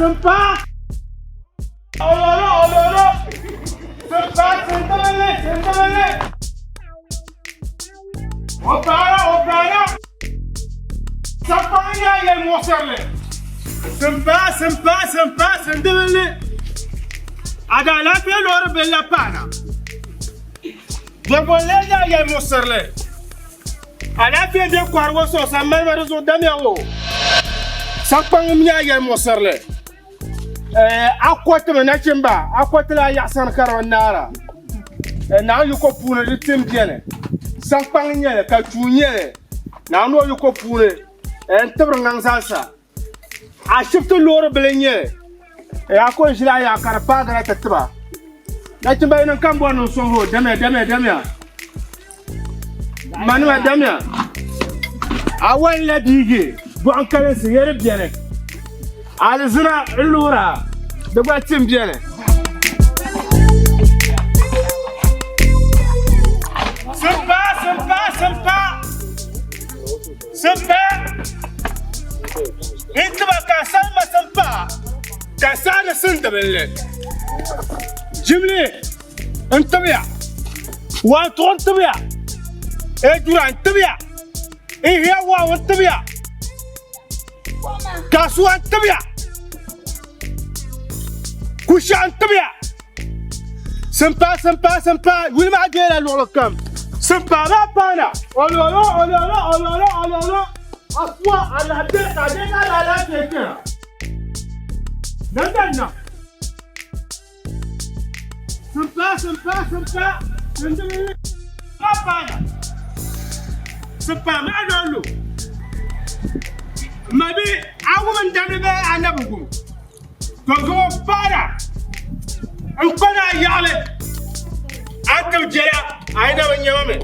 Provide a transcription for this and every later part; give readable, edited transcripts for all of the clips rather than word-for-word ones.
sympa. Oh là là. Sympa, sympa. Opara. Sympa, il y a mon serle. Sympa, sympa. Ada la fe lor bella pana. Dogolle il y a mon serle. Ala fe de kwarwo so sa mama zo damiawo. Sympa, il y a mon serle. Akwate na chimba akwate la ya san karonara na yuko pune de timbiene sampang nyele ka tunye na no yuko pune ntebr ngang salsa a shifto loro belenye akon jila ya karpa gara tatba na chimba ina kambo no songo dame manwa dame awan la dige bo an kala seyere biene Alizina Lura, the white team Jenny. Sympa. Into my Cassandra Sampa. Cassandra Sindabelle. Jimmy, Antabia. One to Antabia. Edwin Antabia. Here one Antabia. Kasu Antabia. Kusha Antabia. Sympa. Will my get a lot of come. Sympa Rapana. Ololo. Aswa la teka. Nandana. Sympa. Rapana. Sympa Madolo. Maybe I woman done there and never go. Go para. I'm gonna yell it. Uncle Jaya, I never knew me.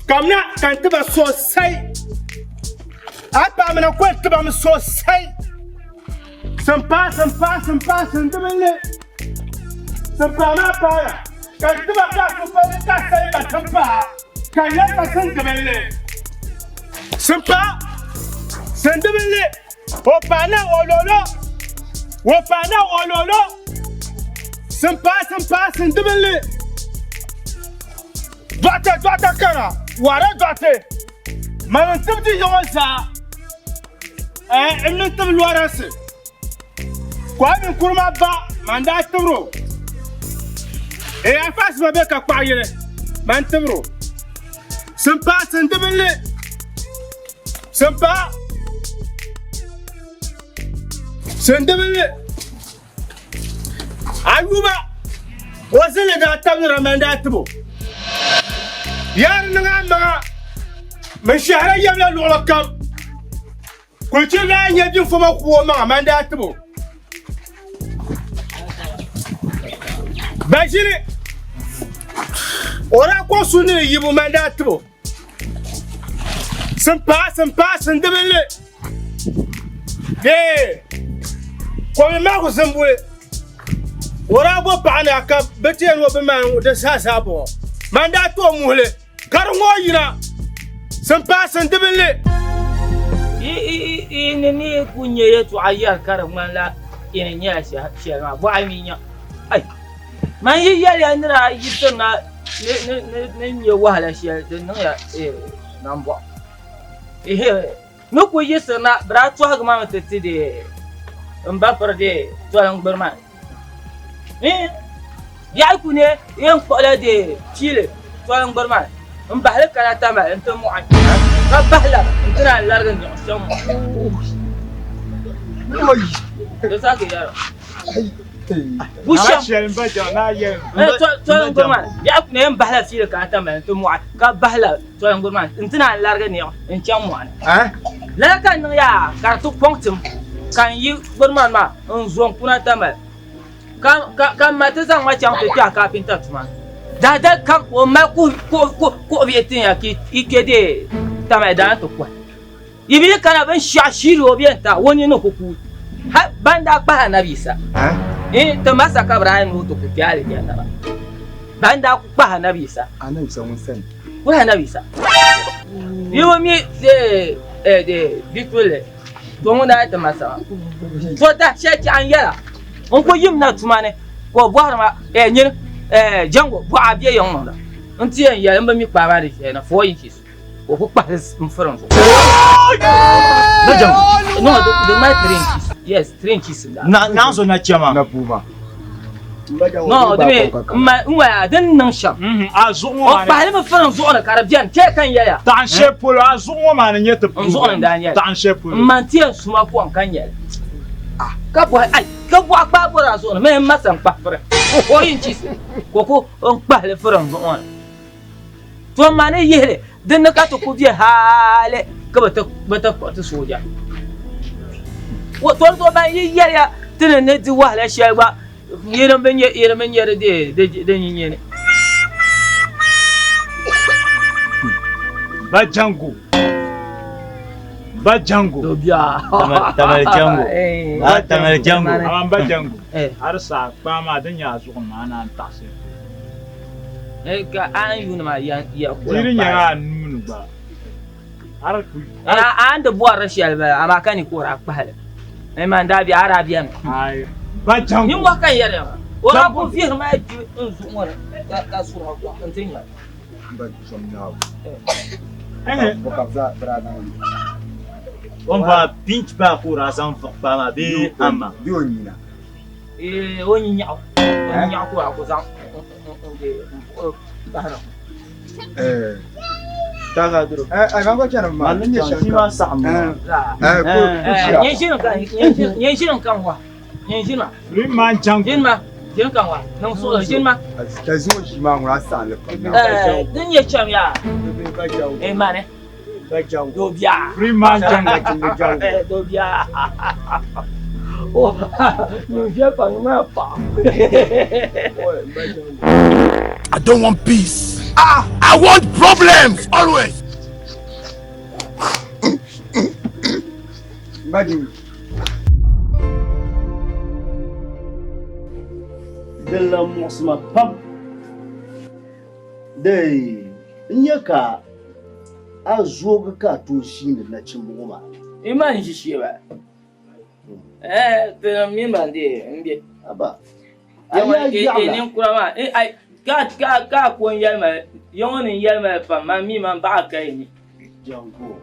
Come now, can't ever so say. I am a question about so say. Sympa, sentimental. Sympa, para. Can't ever got to put it at Sympa. Can you ever sentimental? Sympa. Sendebele, opana ololo. Sympa, sendebele. Dwata kara, wara dwate. Man tibdi yonsa. Emne tib luarase. Kwa min kurma ba, manda tibro. Afas mabeka kwa yele. Man tibro. Sympa, sendebele. Sympa. Sendebele. Ayuba wasile da tamira mandatibo. Yar nga mashara yamla lolakam. Kulchila nyajin fuma kuoma mandatibo. Bajiri ora ko sunu yibu mandatibo. Sympa, sendebele. Kwa mako zambwe ora bo paana ka beten wo be man de sasa bo manda to muhle karngo yina Sympa sendebele ni kunye yetu ayar karan la ina nya shema bo aminya ai man yi yari andra yitna ne nye wahala shi de no ya nambo no ko yisna bra to hagma matati de Mbapar de tualang berman. Ya kune yang pada de Chile tualang berman. Mbahla kana tama ente mu'an. Mbahla entena largan jom. Dosa ke ya. Busha. Tualang berman. Ya kune yang bahla Chile kana tama ente mu'an. Ka bahla tualang berman. Entena largan ni encam mu'an. Largan ya kartu pongtum. Kan yi berman ma nzong puna tamal kan mata zang ma chang te ka kapinta tuma da kan o ma ko bietin ya ki ikede tamal da to kwa ibi kana ban shashiri o bienta woni no kuku ha banda pa na bisa to masa ka Brian no to ku kyale ya na banda ku pa na bisa ana bisa mun san ku na bisa yo mi de bitule to mun da ta masa to da sheki an yara on ko yim na tumane ko bohar ma nyin jango bo abie yon mo da nti en ya mba mi pa ba de na 4 inches ko ko pa mfron na jango no do my 3 inches yes 3 inches na so na chama na puma no de ma dan nan sham azu o pa le mfron zo na karabian ke kan yaya tan shepolo azu ma na nyete zo na daniel tan shepolo manti suma ko an kan yaya ka bo ai ka bo akpa bo ra zo na me masan pa fere o inches ko on pa le fron zo on to mane yele dan na ka to ko je hale ka bata ta soja wo to ba yaya tana ne di wahala shi ba yeran ben yere de nyinyene ba jango do biya tamal jango tamal jango am ba jango arsa pa ma dan ya su ma na tase ka an yuna ma ya ko jirin ya nunu ba ar ku an da buwar rashi alba amma kani ko ra pahale man da bi arabian ai ba jango yin wa kan yare wala ko fi ma ji in su wala ka su ha ko an tinya ba somna eh ka za brada on va pinch ba ko ra san fa pa ma be amma bionyina woni nyaaw ko san taga duro ai ban ko kana ma nan ne shi ma sa amma ko yin shirin kan wa yin shirin ma rin ma jango yin ma yin kan wa nan so da shirin ma ta zo shi ma ngura sa le din ya cham ya ba jawo ma ne ba jawo do biya rin ma jango do biya oh no je pa no ma pa I don't want peace. I want problems always. Imagine. Della mosma pam. Dai nyaka azoga ka to shine na cin goma. Iman shi ba. To mi man de mbe. Aba. Nin kura ma ai ka ko yalma yonin yalma fa ma mi man ba kai ni. Jango.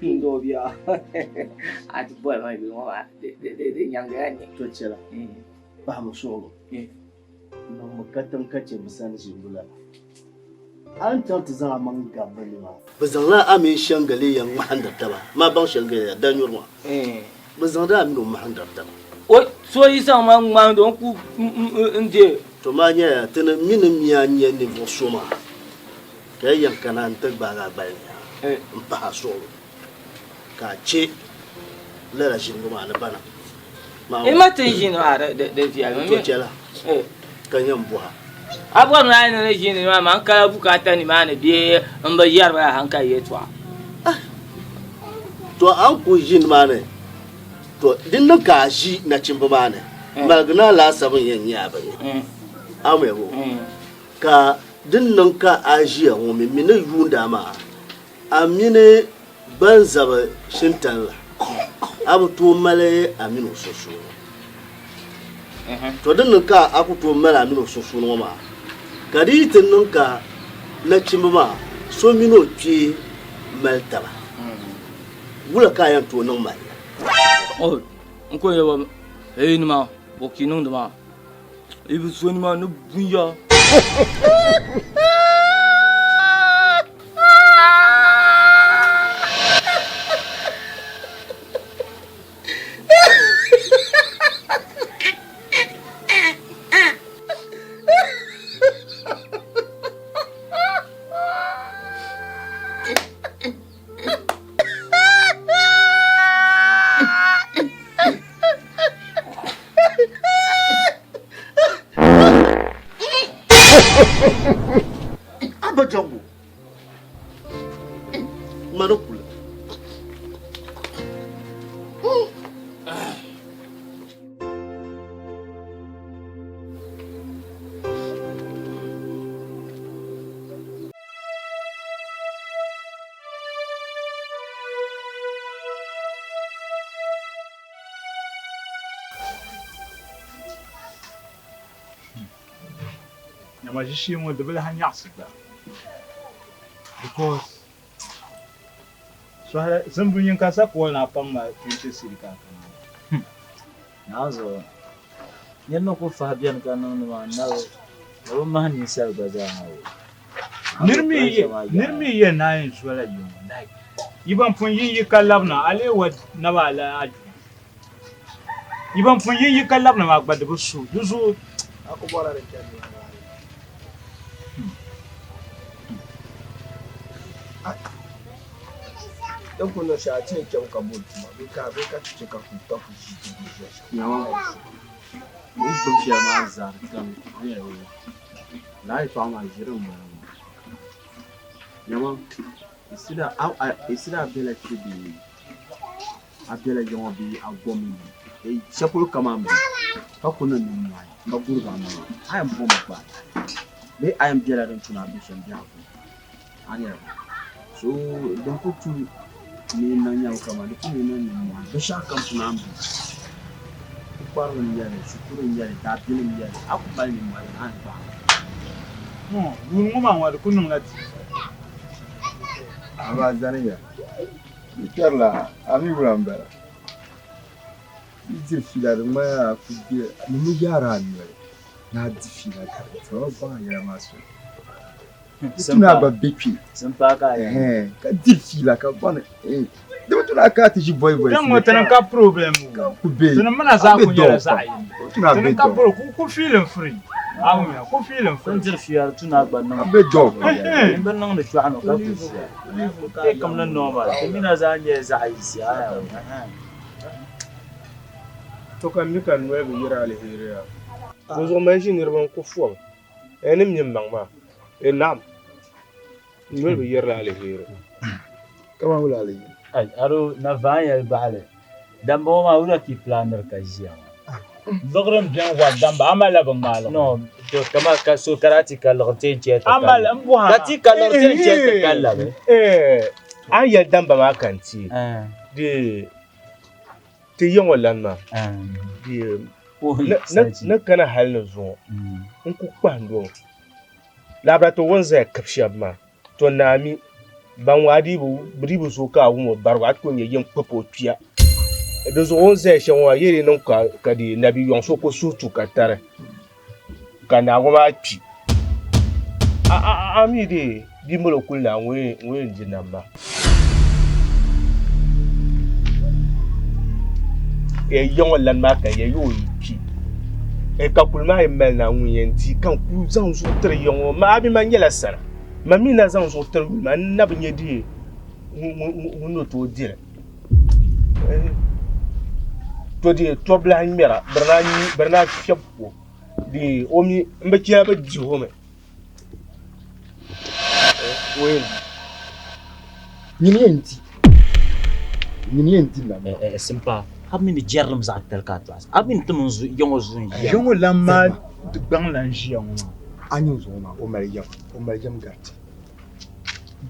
Ndo biya. Ati boy ma bi mo de nyanga ni To cela. Ba mu so. Nan makatan kace musan jingula. An tauta za man gaba ne ma. Bazan la amin shangale yan mahandar ta ba. Ma ban shangale dan yurma. Bazan da amin mahandar ta ba. O so isa ma don ku nje To ma nya tana min miya nya ne vo soma. Kai yan kana ta ba ga ba ne. Ba so. Ka ce la la shinguma na bana. Ma tin jin ara de fiya To cela. Kan yan buha. Abuwa na ne jin ma man ka bukata ni ma ne biye an ba yar ba hanka yetwa. To an ku jin ma ne. To din nan ka shi na cin ba ne. Magna la sabun yan ya ba ne. Amego. Ka din nan ka ajiya wo mi ne yunda ma. Amine ban zaba shintan la. Abu to male aminu soso. To din nan ka aku to male aminu soso no ma. Kadi tin nan ka na cin ba so mino pi maltaba. Wula kayan to nan mai. Oh, nko yewa ni ma bokinun da ma ibi so ni ma no bunya nyama jishi mo de bela hanyas da because so zambu yin ka sa ko na pam ma tinche sirika nazo nyenno ko fabian kana no na o ma ni sel gaza hawo nirmi ye na yin swala yin like iban pun yi kalabna ale wa na bala aju iban pun yi kalabna ma gbade bu su duzu akubara da kyani dan kuno sha ce kyau ka mutu ma bai ka tuce ka ku shi yawa ni bushi ma zar kan ne lai fa ma jirin ba yawa isida bela kibi abela jongo bi agomi e chapul kamam ka kuno ni mai ka gurba ma I am bomb ba me I am bela don tuna bi shan ja ko anya so don ko tu ni nan yawo kama da kuma nan ne da sha kan tuna bi kwaro ni yale shukuru ni yale ta bi ni yale aku bal ni mai han ba wun ngoma wa da kunun lati aba zaniya ikarla ami bulambara ije filar ma ku bi ni yara ni na difila ka to ba ya maso tuna ba bipi sun faka ka difila ka bana da tuna ka ti boy dan wata ka problem ku be tuna mana za ku yara sai tuna be ka ku feeling free awuya ku feeling free sanjir fiyar tuna bannan be do in bannan da shuano ka ku ke kam nan normal mina za ne za ai siya to kan ni kan we bi yira alheriya ko zo mai shi nirban ku fuwa enim nyim bangma nam we bi yira alheriya kama wala ali ai aro na vanya bale dan bo ma wala ki planner ka jiya zogren bien wa damba amala ba malo no to kama ka so karati ka lorte je ta amal ambuha kati ka lorte je ta kala be an ya damba ma kanti de te yon wala ma de na kana halin zo in ku kwando labrato wonza kapshab ma to nami ban wadi bu bribu so ka wu mo barwa ko nye yin popo pia de zo wonza she wa yiri nan ka di nabi yon so ko sutu ka tare kana go ma pi ami de di mo ko la we njinamba e yon lan ma ka ye yo pi e ka kulma e mel na wuyenti kan ku zan so tre yon ma abi man yela sara mami na zan so tre ma na binye di no to dire to di to bla mera berna fiapo di omi mbekia ba di home we ni enti na simpa abin jarram za ta ka to abin tumun yongo zun yongo lamma bang lan jiya anyu zo ma o maryam gati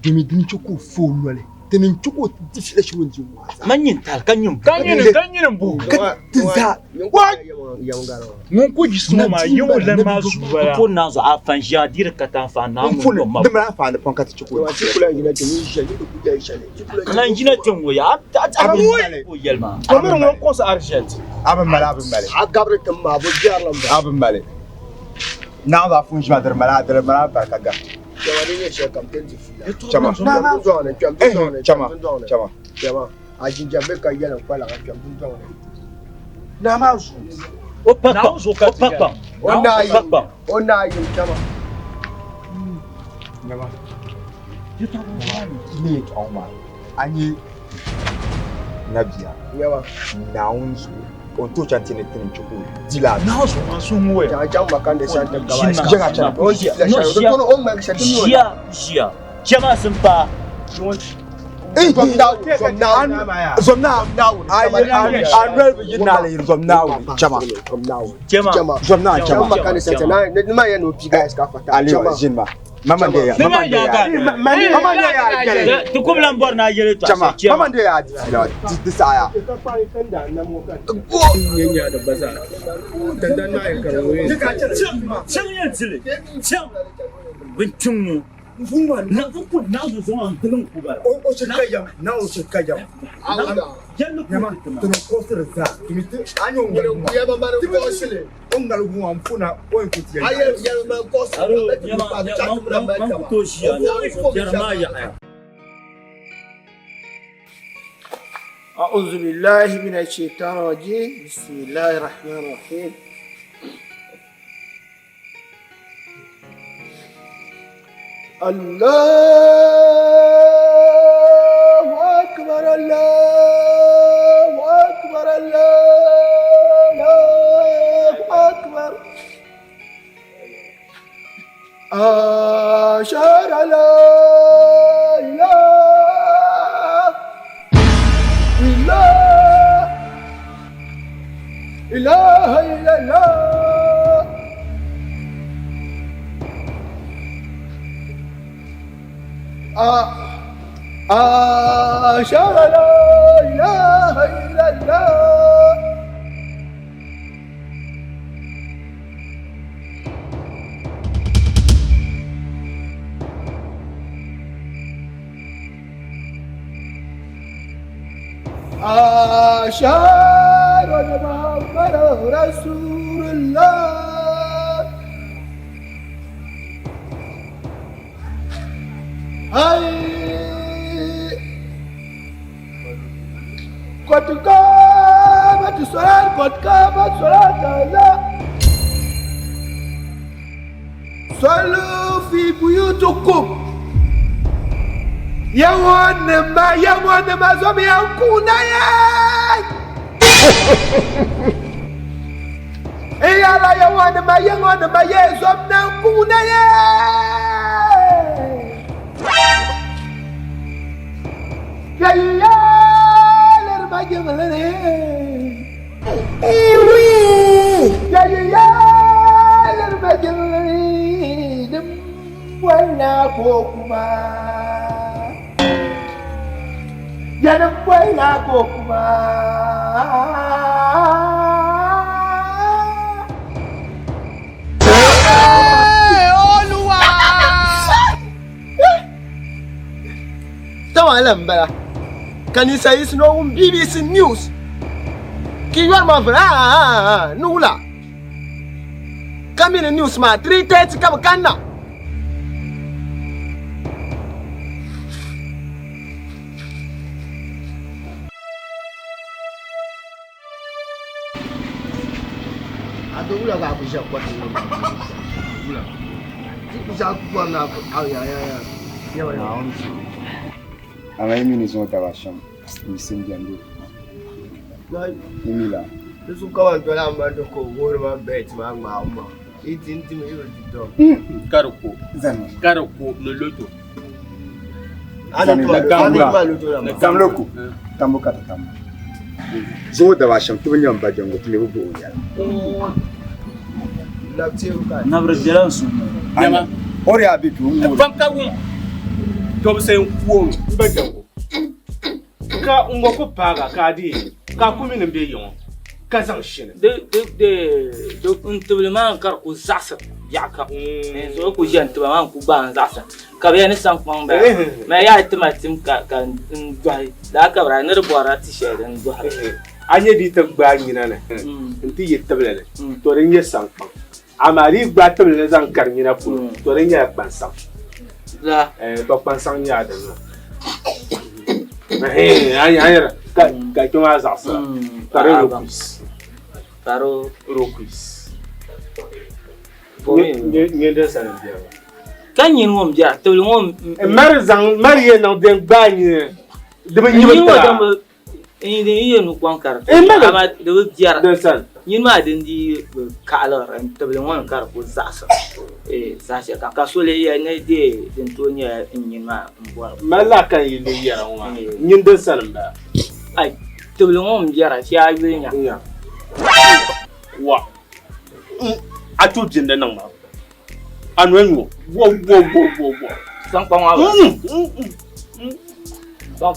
demi din choko fo lole tenin choko difile shi wonji waza manyin tal kanyum bu tiza mun ko ji suma ma yongo lamma zuwa ko na zo a fan ja dir ka ta fa na mu ma de ma fa ne pon ka choko wa tikula ngina ke ni je ni ku ja ishale kana ngina tongo ya ko yelma ko mer ngon ko sa argent abin male agabre tamma bo jarlam ba abin male na da fun shi madar mala ba ka ga jawani ne she kam ten difila chama chama ajinja be ka yana kwala ka chambu zone na ma su o papa ona yi chama Nama. Ni toma. Ani nabia. Yawa. Naunzu. Onto chantine tin chuku. Dila. Na so masun we. Ja makande santa gawa. Jaga chana. On dit la charge. On on même ça tout. Jia. Chama simpa. From now. I'm ready to now. From now. Chama. Ali Jinma. Mama de ya. Mama de ya. Tu comme l'ambor na yele to. Mama de ya di saya. Yanya da baza. Dandan ma yan karawo. Chang yan zile. Chang. Bin chung. Na ko na zo an tulun ku ba. O shirkayam, na o shirkayam. Jallu ku. Tuno kosir za. Kimiti anyo ngalo ya bambara kosile. Ongal gu amfuna o ikuti ya. Aye ya ma kosir. Aro to shi ya ma ya. أعوذ بالله من الشيطان الرجيم بسم الله الرحمن الرحيم الله أكبر الله أكبر الله أكبر أشهد أن لا إله إلا الله أشهد أن لا إله إلا الله أشهد أن محمدا رسول الله هاي قد قامت الصلاة قد قامت صلاة الله صلوا في بيوتكم يوم ما زم يكون يا لا يوم ما يزم نكون يا لرمجملني يا لرمجملني دم ولا فوقما Jangan buat aku Tawalam bala. Kanisa is no BBC News. Kiwan mafra nula. Kami ni news ma 3:30 kama kana. Ula ga bisa buat ini. Ula. Bisa buat apa? Ya. Ama mimi ni zonta basham. Misingi ndio. Mimi la. Yesu kawan tola mando ko woro ma bet ma ma. Itinti me yo dito. Karoko. Zan. Karoko no loto. Ana to Tamloko. Tambo kata tambo. Zonta basham tunyam bajango tumebubu ya. Nabre jelansu. Yama. Ori abitu. Fam ka won. To be sen kuo bajango. Ka ngoko paga ka di. Ka kumi ne be yon. Ka zan shine. de untubulman kar ku zasa yaka. So ku jent ba man ku ban zasa. Ka be ne san kwang ba. Me ya timatim ka ndwai. Da ka bra ne bora ti sheden ndwa. Anye di ta gba nyina ne. Nti yetabele. To ren ye san kwang. Amari gba tabele zan kar nyina pu. To ren ye kpansam. La to kpansam ya da no. Anya ka tuma zasa. Taro rokuis. Nye de san dia. Kan yin wom ja to wom Mar zan mariye na den gba nyina. De be nyimta. Ini iya nu kwang kar. Ama de biara. de san. Yin ma den di kala ran tabelin won kar ko zasa. Zasa ka sole ya ne de den to nya yin ma mbwa. Mala kan yi le yara wa. Nyin de san ba. Ai tabelin won biara shi a yi nya. Wa. Atu jinda nan ma. Anwenwo. Wo. Sang pang wa.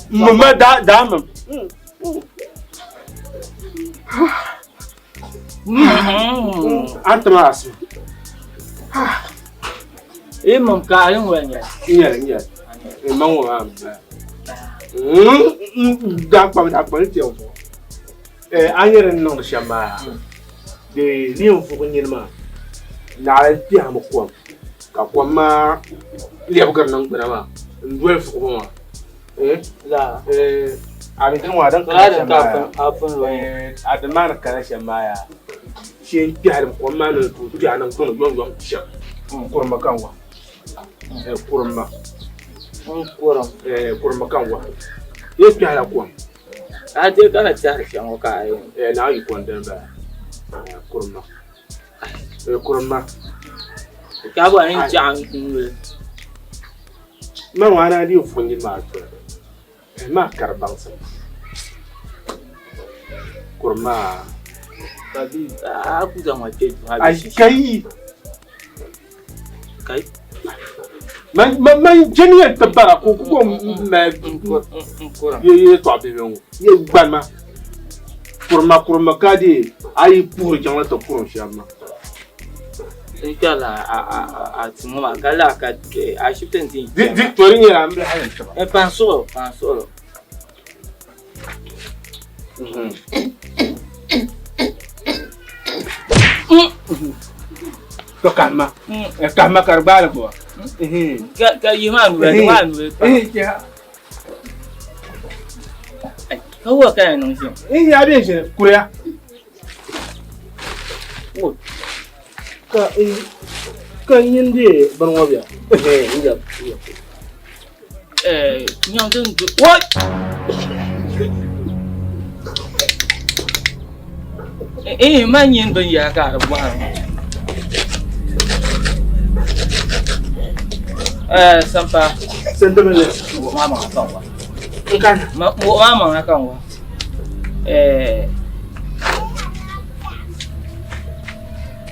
Mama da. Antras. Mom ka yung wanya. Iya. Emang wa. Da pa ti o. Anyere no shamba. De ni o fu nyima. Na ti am ko. Ka ko ma liab gar nang bana ndwe fu ko ma. La. Abin kan wadan kana shamba. Adman kana shamba ya. Shin ti har ko ma no tu ti anan ko yon sha. Kurma kanwa. Kurma. Kurma kanwa. Yesu ala kwa. Ade kana tsari shango ka ayo. Na yi kwanda ba. Kurma. Kurma. Ka ba yin jang kunwe. Ma wana di ufunyi ma to. Ma karbang sa. Kurma. Tadi aku sama ce habis. Kai. Kai. Man jeni ya tabara ko ma ye to abiyon ye gbanma kurma kadi ayi pour jangla to pour shama ikala a tuma kala ka a shiften tin victoire ni la mbe hayan taba e pensolo to kalma karbala ko ka yiman we ya kawa ka no shi ya be shi kuriya ka yinde banwa biya nyang dun what man yin ban ya ka rabuwa sampa sendemele mama akangwa kan mama akangwa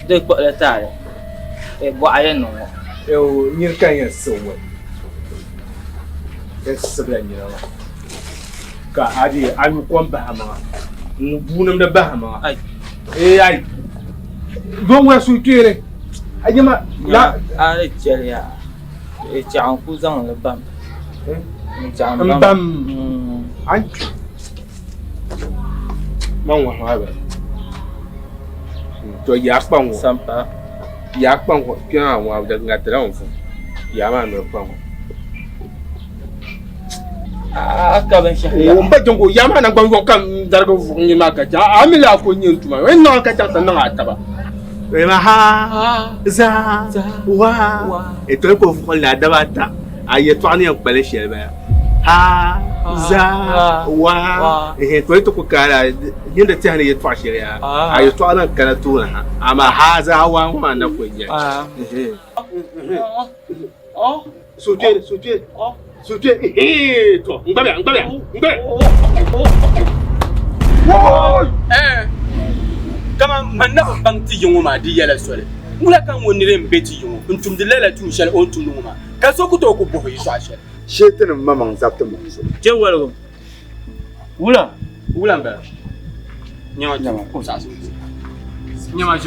de ko la tare bo ayen no eu nyirkan ya sowe sabla nyira ka adi an kon bahama bunam da bahama ai ai don wa su kire ajima la are jeria e chang ku zang le bam chang bam ai man wa ha ba to ya kpan wo sampa ya kpan wo kya wa da ngatra wo fu ya ma no kpan wo aka ban shahya o mba jongo ya ma na gban wo kan darga fu ni ma ka ja amila ko nyin tuma we no ka ta tan na ataba we ma ha za wa e to ko fu la da ba ta aye to ani ko le shebe ha za wa e to ko kala yinda ta ne ya to shiriya aye to ana kana to na ama ha za wa ma na ko nya suje suje to ngabya kama manna bang ti yungu ma di yala sole mula kan wonire mbeti yungu ntum de lela tu shal on tum ma ka so ku to ko bo yi so ashel shetan mamang zapta mo so je wala wula mba nyama ko sa so nyama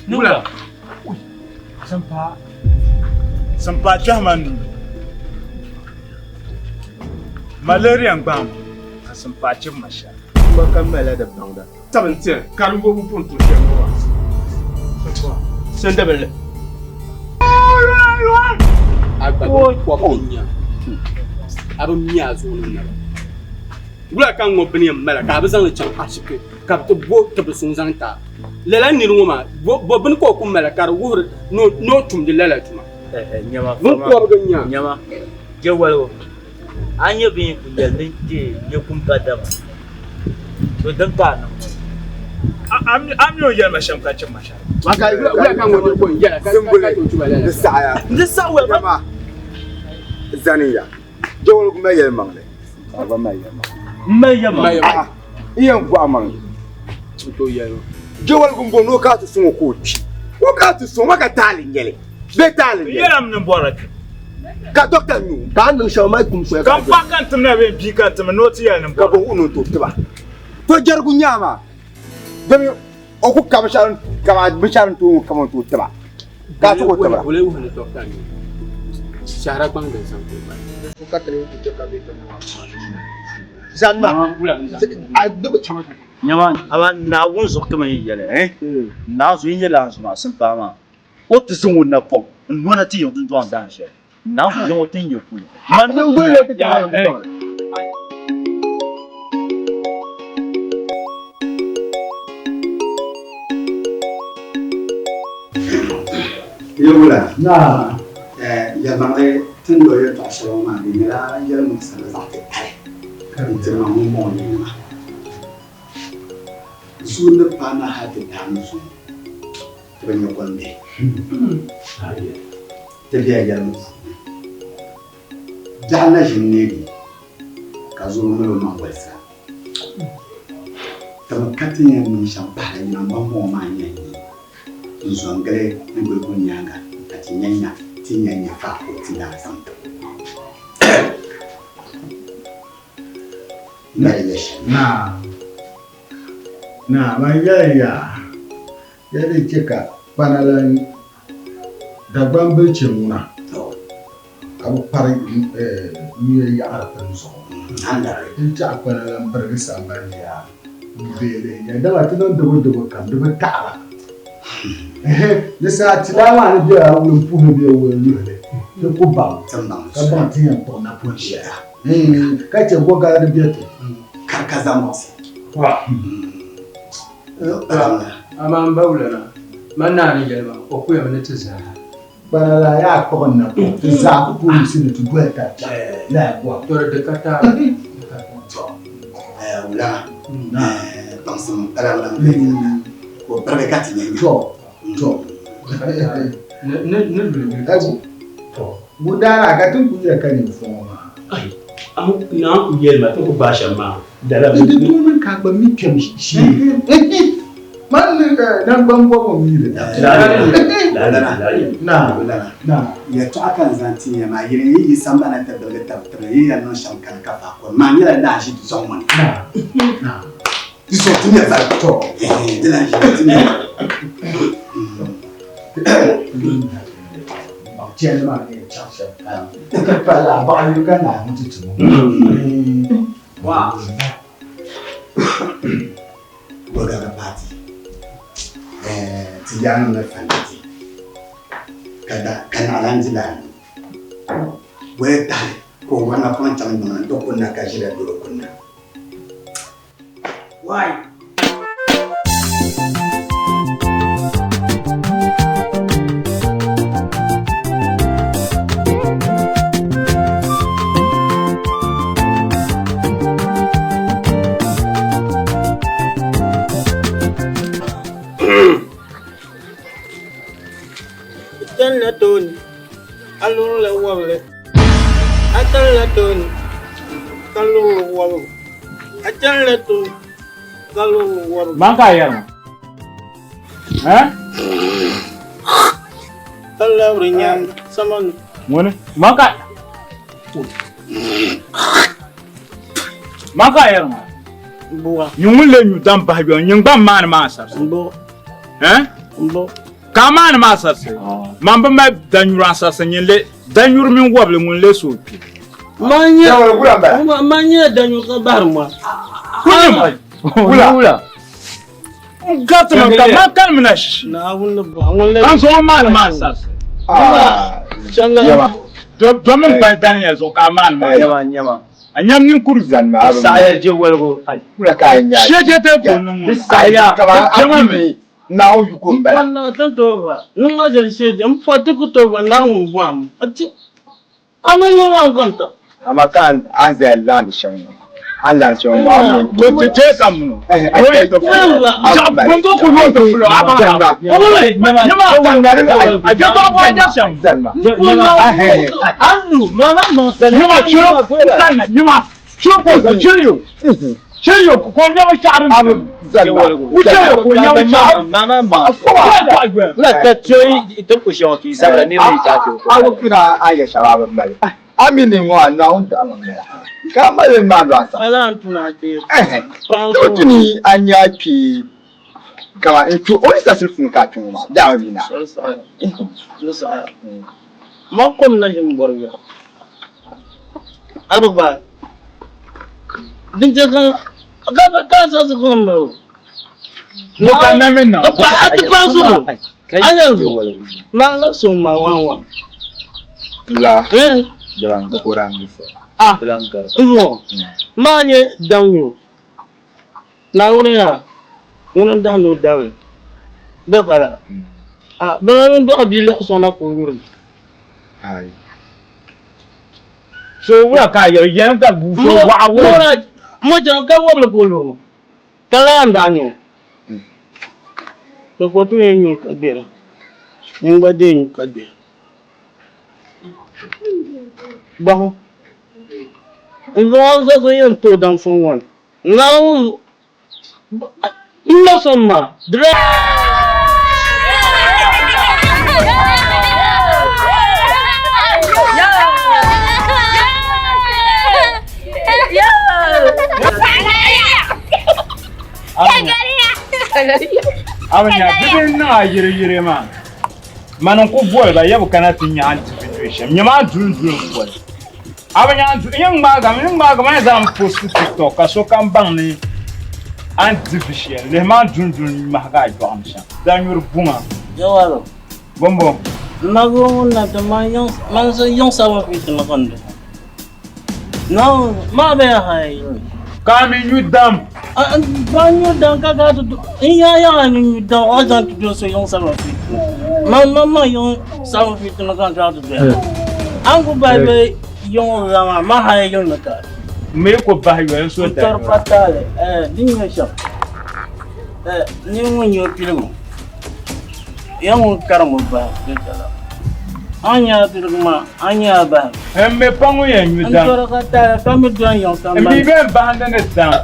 nula sampa jahman malaria ngam sampa chim masha ba kan mala da bangda 17 karugo bu punto shengo senda bele agba ko nya aba nya zo na wula kan ngo bini mala ka ba zan chan ashike ka to bo to bo sun zan ta lela ni ngoma bo bin ko ku mala ka wuhur no tum de lela tuma nyama mun ko ba nya nyama je wala anya bin ku ya linje ya kun kadama to dan ka na am yo yar masham ka cin masha maka wula kan ngo ko yala ka to tuba lela saya ndisa wa jama zaniya jawol ko mayel mangle aba mayel mayama iyan ko amang to yelo jawal gumbo no ka to sun ko ti o ka to so maka talin yele be talin yaram nan borati ka doctor nu ka nan shaw mai kum so kan fakan tumna be bi ka tum no ti yaram ka bon uno to tiba to jargu nyama dami o ku ka basharan to kama to tiba ka to ko tiba wala wala doctor ni shara bang da san ko ba ko ka tare ku ka be to zanma a dubu chama Nyaman, awan na won zo kama yele na zo yele asma san pa ma. O te so wona pom. Nwana ti yon do an dan she. Na fu yon tin yo ku. Man no go le te ta. Yola. Na. Ya mangale tin do yo ta so ma ni la ya mu sa la te ai. Kan te ma mo ni ma. Suna pana hati tanzu tebenya kwambe tebia jamu jana jinnegi kazuru melo mangwesa tamakati ya mun shampara ni mambo manya ni nzongere ngwe kunyanga ati tinyanya fa ko tinda santo na magaya yadda kika panalan daban bilce muna abu fara yi ya arfin so ita panalan bargisa baniya bele ya da wata don dubu kam dubu tara nisa tilama ni biya wurin puno biya wurin yule da ku ba ka ba tiyan to na punchiya ka ce goga da biya te karkaza masi wa ama mbawulana manani gelma okuya manete za bala ya ko na za ku polisi ne tu dueta la kwa tore de kata wala tansim ala ko preve kati ne to ne budara ka tun ku ya kan foma ai am na ku yelma to ku basha ma dala bi tun ka ba mi kem shi man nan bango mu mi da na ya to akan zanti ya ma yiri yi samba na ta dole ta yi ya non sham kan ka fa ko ma ni da shi tu son woni na ti so ti ya za to de la shi ti ni ba chen ma ni cha sha ka pa la ba yu ka na mu ti tu wa Boga party. Tijana na fanati. Kana alanzilani. Weta ko wana pancha mwana ndoko na kajira dolo kuna. Why? Tony, alun la wale. Atan la Tony, kalun wale. Atan la Tony, kalun wale. Mangka ya? Kalau ringan sama. Mana? Mangka. Mangka ya? Buah. Yung le nyu dampah biang, yung bam mana masa? Buah. Buah. Kaman masa se. Mamba ma danyura sasa nyele danyur min wable mun le sopi. Manya danyur kabar ma. Kula. Gatma kama kalminash. Na wala Kan so man masa. Changa. Domin ba danya so kaman ma. Nyama. Anyam nin kurzan ma. Saya je welgo. Kula kanya. Shete te bonum. Saya jama now you come back. Wala tanto ba. Nung ajal siya, am pati ko to ba na umwam. Ati. Ano yung ang kanta? Amakan anzel land shang. Allah shang ma. Ko te kam. Oye to. Bongo ko mo to fulo aba. Oye, nyama. Ajo to bo ja shang. Anu, mama no se. Nyama chiro. Nyama. Chiro ko chiro. Chiro ko nyama sharu. Kama itu only sasa funka tuma dawa bina ma kom na jim borga arba dinja ka sa ko mo no kana menna pa su anya na la so ma wa la jalan kurang gitu langkar ma nye danyo na unya Unang dahulu daw. Bapala. Bagaimana doa bila kesana kurun. Ay. So wala kaya yan ka gusto wow. Mo jangan ka wala kulo. Kalian danyo. So ko tu yang kadir. Yang bading kadir. Bahu. Ilo sa ko yan to dang phone. Now no sama. Awanya bidin na yire ma. Manon ko boy ba yabu kana tinya anticipation. Nyama dun boy. Awanya yang maga ma zam post TikTok aso kan bang ni anticipation. Le ma dun maga jo amsha. Danur bunga. Jawalo. Bombo. Nago na tamayong man sa yung sawa fit na kondo. No, ma be hay. Kami ñu dam. Banyo dam kaga to. Iya ñu dam o dan to so yung sawa fit. Mama yung sawa fit na kan ta to. Angu ba be yung rama ma hay yung naka. Me ko ba yo so ta. Tor patale dinga sha. Ni mo ñu pilmo. Yang karamo ba dala. Anya diruma anya ba. Emme pangu ya ñu dam. Antora kata kami duan yung kamba. Mbi be banda ne dam.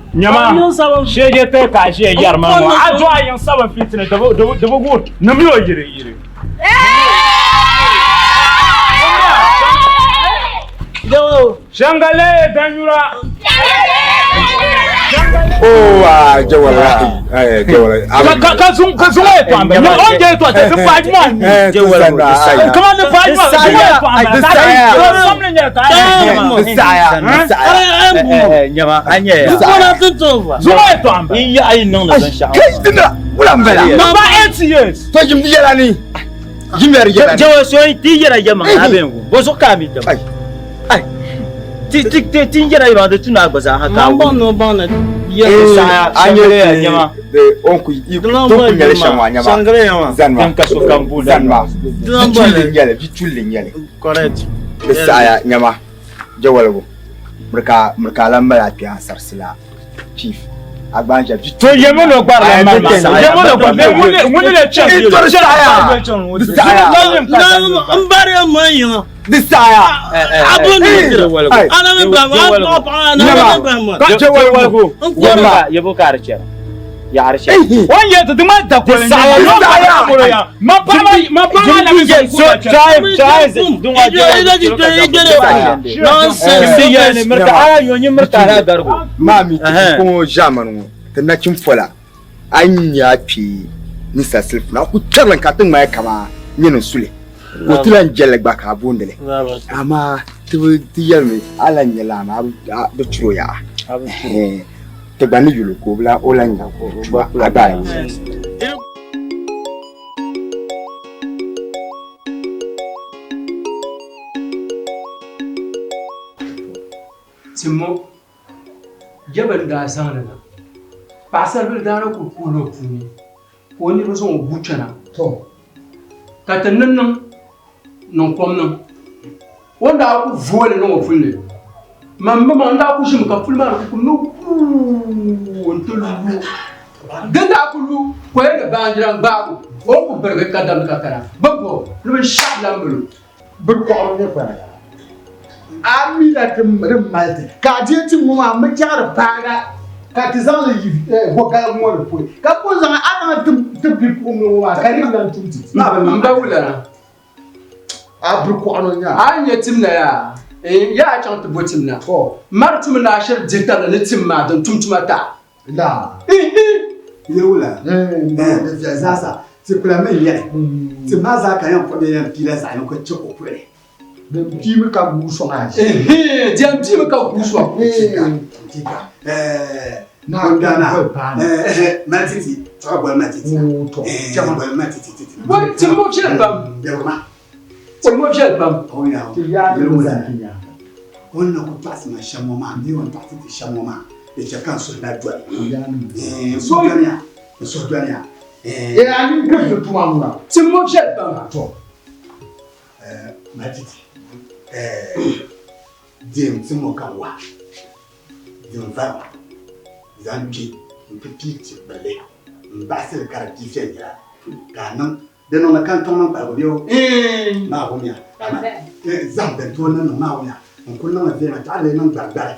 Nyama shege te ka she yarma mo adwa yan sawa fitne dabo go nami o yire. Yo Shangale danyura. Oh jawala Ka sun to amba no onje to te fajman jawala come on the fajman nyama anya zuma to amba iya ai non la san sha kaidina wala mbala mama 8 years to jim yala ni jimmer yala jawa so ti yara jama abengo boso kami tam ai ti yara iro da tuna gbaza haka no bana ya anyere nyama de onku to nyale shamwa nyama sangre nyama zanma kaso kambu zanma bitule nyale correct saya nyama jawalgo mereka lamba ya sarsila chief agbanja to yemo no gbar la mama yemo no gbar me le check yo saya ambare manyo saya abun ana me ba ana jawalgo yebo karche ya harshe wanye to duma da ko saya ma pa na mi so try dunga nonsense ya ne merka aya yonyi merka na gargo mami ko jamanu tana kin fola anya pi ni sasilf na ku tarlan ka tin mai kama nyinin sule ko tilan jelegba ka bondele ama tiyar mi alan yala ma da ciro ya te bani yulo ko bla olanya ko ba ba Timo jaban da sana na pasal bil dara ku kulo tuni ko ni so buchana to katannan non komnan wanda ku vole no fulle mamma manda ku shim ka fulma ku no wonto lu ganda ku lu ko da banjiran ba ku ko ku berbe kadam kakara bago lu shablam bulu burko ne fa amina tin malte ka je tin mu ma kyara fara ka ti zaŋ li go gala ŋɔ li puli ka ko zaŋ a ti bi puɣum ŋɔ maa ka di lan tumti n ba wula a buri kɔɣano nya a nyɛ tim na yaa chaŋ ti bo tim na mari tum na shɛli dirita ni tim maa din tum tuma ta la ye wula da zaasa ti kula min yɛli ti maa zaa ka yɛn kɔbi yɛn pila zaɣ yɛn ko chɛ ko kuli Pimi ka gu sɔŋ a diɛm pimi ka gu sɔŋ na gana matiti tɔgɔ bɔli matiti jama bɔli matiti wani ti mo fiɛli pam yɛlima ti mo fiɛli pam wani na ko paasi ma shɛmɔ maa ni wani paasi ti shɛmɔ maa de cɛ kan sɔrɔ na dɔli so dɔniya ani gɛfɛ tuma mun na ti mo fiɛli pam matiti dem ti mo kan wa dem va zan pi ti bale mbasir kar ti fe ya kanan de no na kan ton ba go ma ho ya zan ben to na ma ho ya kun na ve na ta le nan ba ba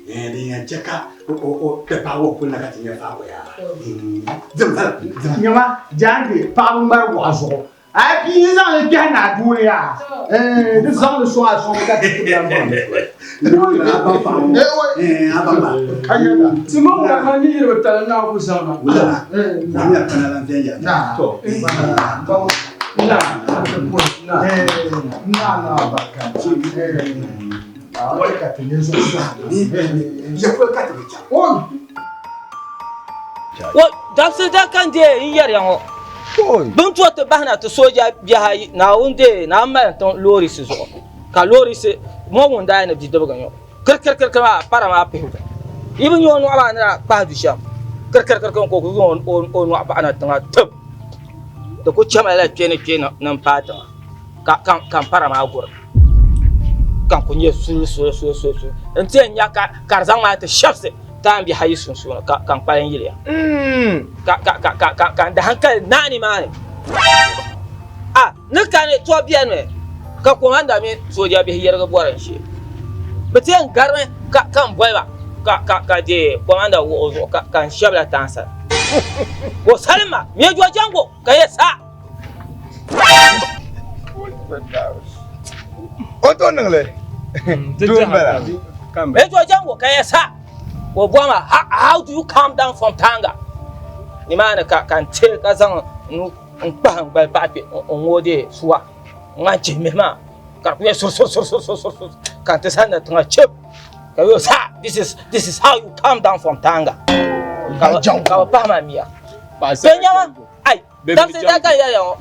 de ya cheka o te pa wo kun na ka ti ya fa ko ya dem va nyama jange pa mbar wa zo a pi ni zan le kan na duniya de zan le so a so ka ti ya ba ti mo wula ma ni yɛrɛ tala n'a ko zan ma wula na ya kana lan fe ya to na ba ka ti wala ka ti ne so sa ya ko ka ti ja wo dabse da kan de in yar yango bin to te bahna to soja biya na unde na ma ton lori se so ka lori se mo wonda na bi dabaga yo kar ma para ma pe ibn yo no aba na pa du sham kar ko ko on wa ba na tanga tab da ko chama la kene nan pata kan para ma gur kan ko nye su ente nya ka zan ma ta shafse ta bi hayi sun kan kwayan yiriya ka da hankali nani ma ne ne kane to biya ne ka komanda me soja bi hiyar ga boran shi beten garme kan boyba ka de komanda wo kan shabla tansa wo salma me jo jango ka yesa o to nan le me jo jango ka yesa wo boma how do you calm down from tanga ni mana kan te ka zan nu kpan ba papi on wode suwa nganche me ma ka ku so kan te sana tanga chip ka yo sa this is how you calm down from tanga ka pa ma mia Benyama ai dan se da ka ya yo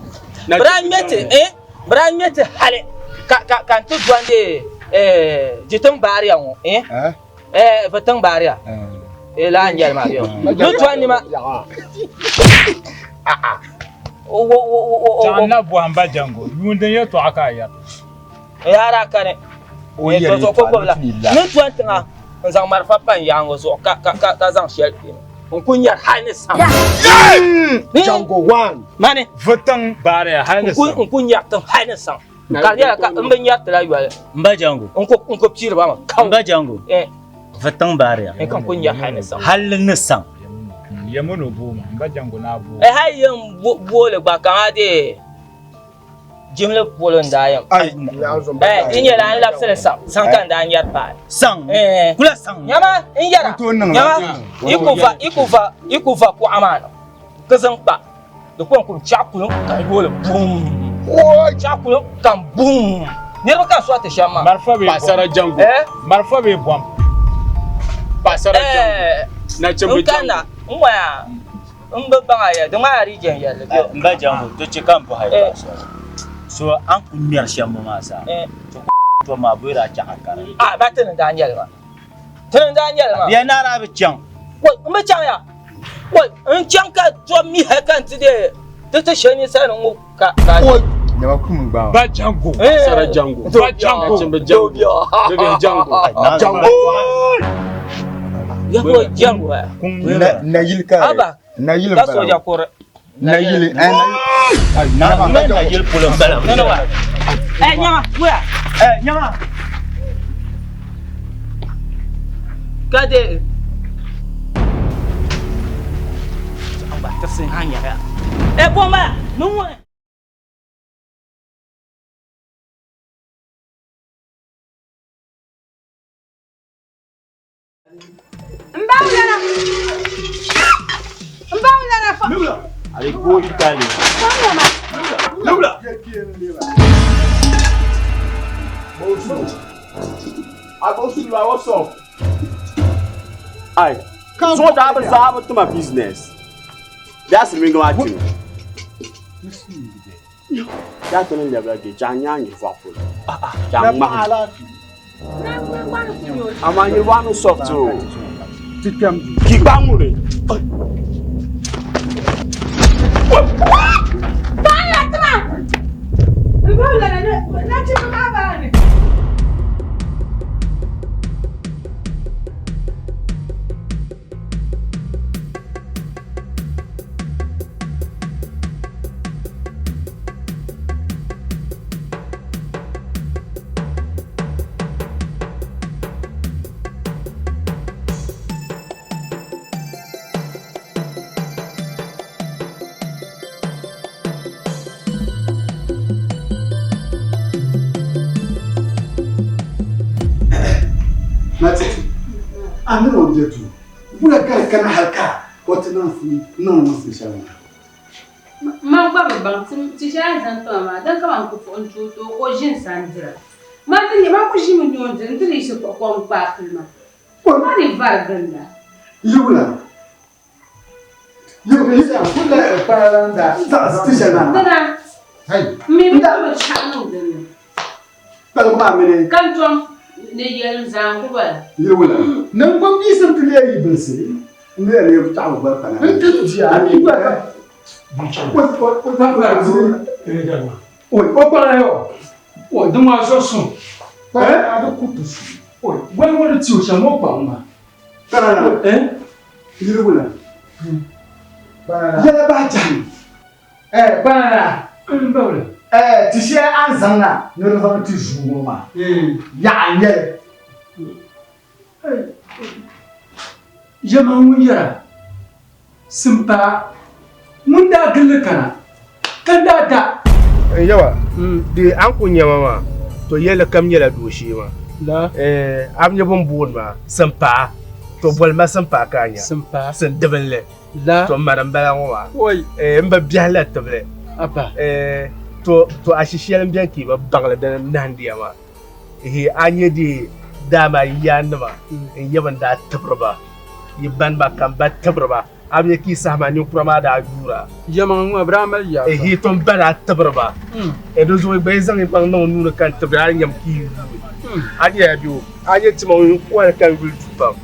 bran mete hale kan tu duande jitong baria ngo vatang baria la anjal ma yo lu duande ma Janna buamba jango yunde yo to aka ya yara kane to ko la lu duande nga nzang marfa pan yango so ka zang shelti on kunyar hanis sam jango one mane vatang baria hanis on kunyar tan hanis sam ka ya ka mbe nyar tra yuwa mba jango on ko ptir ba ma mba jango vatang baria kan kunyar hanis sam halin sam yamuno buma mba jango na bu hayen bole ba kan ade jimle bolo ndayam inye la an lapsele sang kan da nyar pa sang kula sang nyama inyara nyama ikufa ku amana kazan pa da kun chakulun kan bole boom chakulun kan boom ne ba ka so ta shama marfa be pasara jango marfa be bom pasara jango na chembe kana mwaya mba banga ya da ma rijen ya le mba jango to chikan po hay so an kunyar shamu masa to ma buira ta akara ba tana da anyal ma biya na rabi can wai mba can ya wai in can ka to mi hakan tide ta shani sanin mu ka wai ne ba kuma ba jango sara jango ba jango chimbe jango bebe jango ya ko jango na yilka aba na yilka soja kore na yili na yil pulo mbala nyama wea nyama kade tafsin hanya ya bomba nunwa Mbawlana fa allez go Italie Nubla What's up? Aye. So what happened to my business? That's the ring of you. That's the level of the Janyang for food. I'm on your one soft too. Keep on I'm not there too. Who can halka? What nothing? No one is showing. Mamma Bang, Tisha and Toma, don't come and put on to Ocean Sandra. Martin, you might push him in your ventilation for one back. What is Varganda? You will. You will put a parallel that station. Hey, maybe I'm a channel then. Come from the yellow Zanguba. You will. No one is to lay you see. Nearly a town of What Oi, don't want so soon. I don't put to see. Oi, when will it use a mobile? Eh? You will. Banana. Banana. To share Anzana, no one to Zuma. Yeah. Yamamuya Simpa Munda Gillikana Kandata. Yawa, the uncle Yamama to yellow come yellow do she ma. I'm your boon ma, Sampa to Bolma Sampa Kanya, Sampa, St. Devil, to Madame Balawa. Oi, Ember Bialet of it. Apa, to Ashishian Bianchi of Bangladesh Nandiama. He anya di Dama Yanama, and Yavan that Taproba. You ban back and bat Taproba. I'm your kiss Sama new Pramada Gura. Yaman Abraham, a hit on Bella Taproba. And those were based on no new country of Ariam Key. I hear you. I get to my one can read to pump.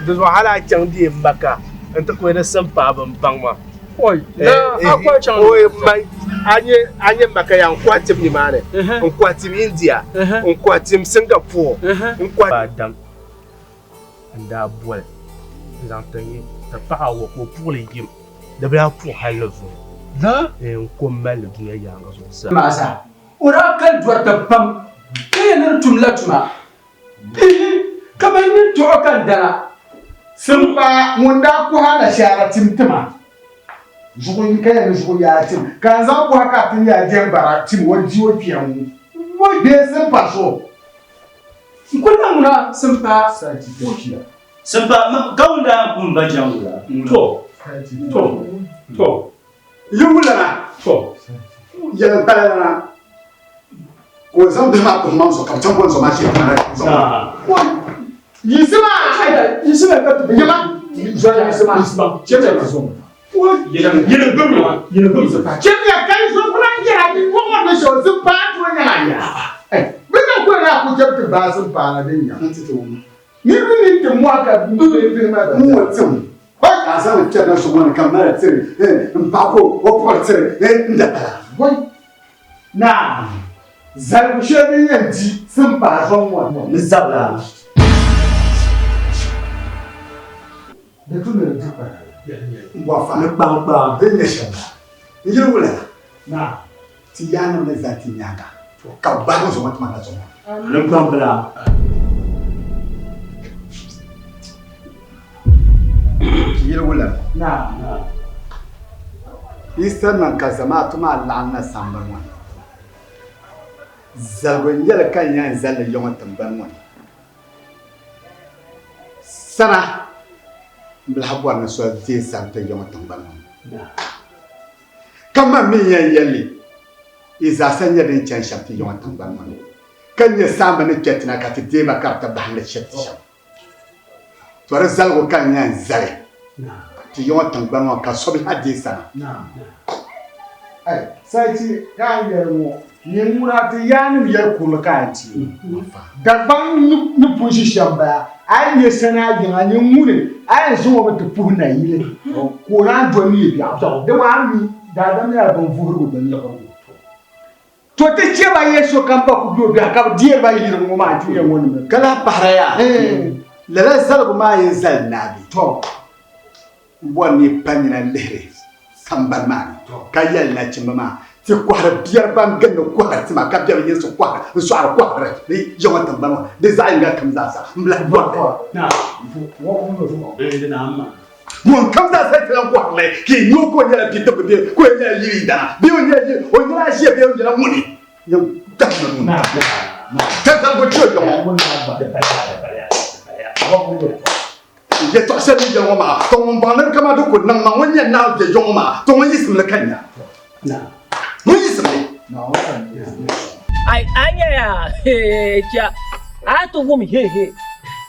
Those were highlight young dear Maka and took away some pub and Bangma. Oi, my Anya Maka and quite him money, and quite him India, and quite him Singapore, and quite them. And that boy is after the power of pulling him. The bell for high level. And come melody a young as well. Massa, or I can't work the pump. Can't to Latma. Come in to Okandana. Simba Munda Kuhana Shara Timtima. Zuin can Zuyatim. Kanza Wakatia Jembara Tim what Jopian. What be a simple so? Kunamuna Simpa Simpa, go down Pumba Jangula. To. You will not. To. Young Palana. Was on the map of months of someone's of machine. You see, you see, I got to be a man. You what? You don't go. You don't go. Jimmy, I can't so blank. I didn't want to show the part when I we don't go out with your Basil Paladin. You need to walk up and move some. What as I would tell us one come out and Paco or what? Now, Zabushabi and some pass on one. Miss Zabla. The two little different. What about the nation? You will now. Tiana is that Tinaga. Cabagos of what matters. Look on You will now. Eastern Kazama to my Lana Samba one. Zalwen Yellow Kanya and Zella Yonatan Banwan. Sana Blackwan so this after Yonatan Banwan. Come on, me and Yelly is a senior in change after Yonatan Banwan. Can you summon get in a catedema carta behind the ship? To a Zalgo Kanya and Zelle. To Yonatan Banwan Casobi had this son. Saiti Kanya. Yemura te yanu yer kulukanti. Dabang nu position ba. Ai ye sana jeng anyi mune. Ai zo wa te puhna yile. Ko ran do ni bi abdo. De wa mi da dam ya bon furu do ni ko. To te che ba yeso kampa ku do bi akab die ba yire mo ma ti ye woni. Kala paraya. La zalbu ma ye zal nabi. To. Woni panina lere. Samba ma. Kayel na chimama. Ti kwara biyar ban ganna kwara ti ma ka biyar yeso kwara so ar kwara ni jonga tambano design ga kam za sa mbla bwa na wo ko no na amma mon kam za sa ti kwara le ki no ko nyala bi to bi ko nyala yiri dana bi o nyala o nyala shi bi o nyala muni yo tamno na ta ta go cho yo mo na ba wo ko ye to sa ni jonga ma to mon ban kama do ko nang ma wonya na je jonga ma to mon yisim le kanya na no, I anya ya a to gum he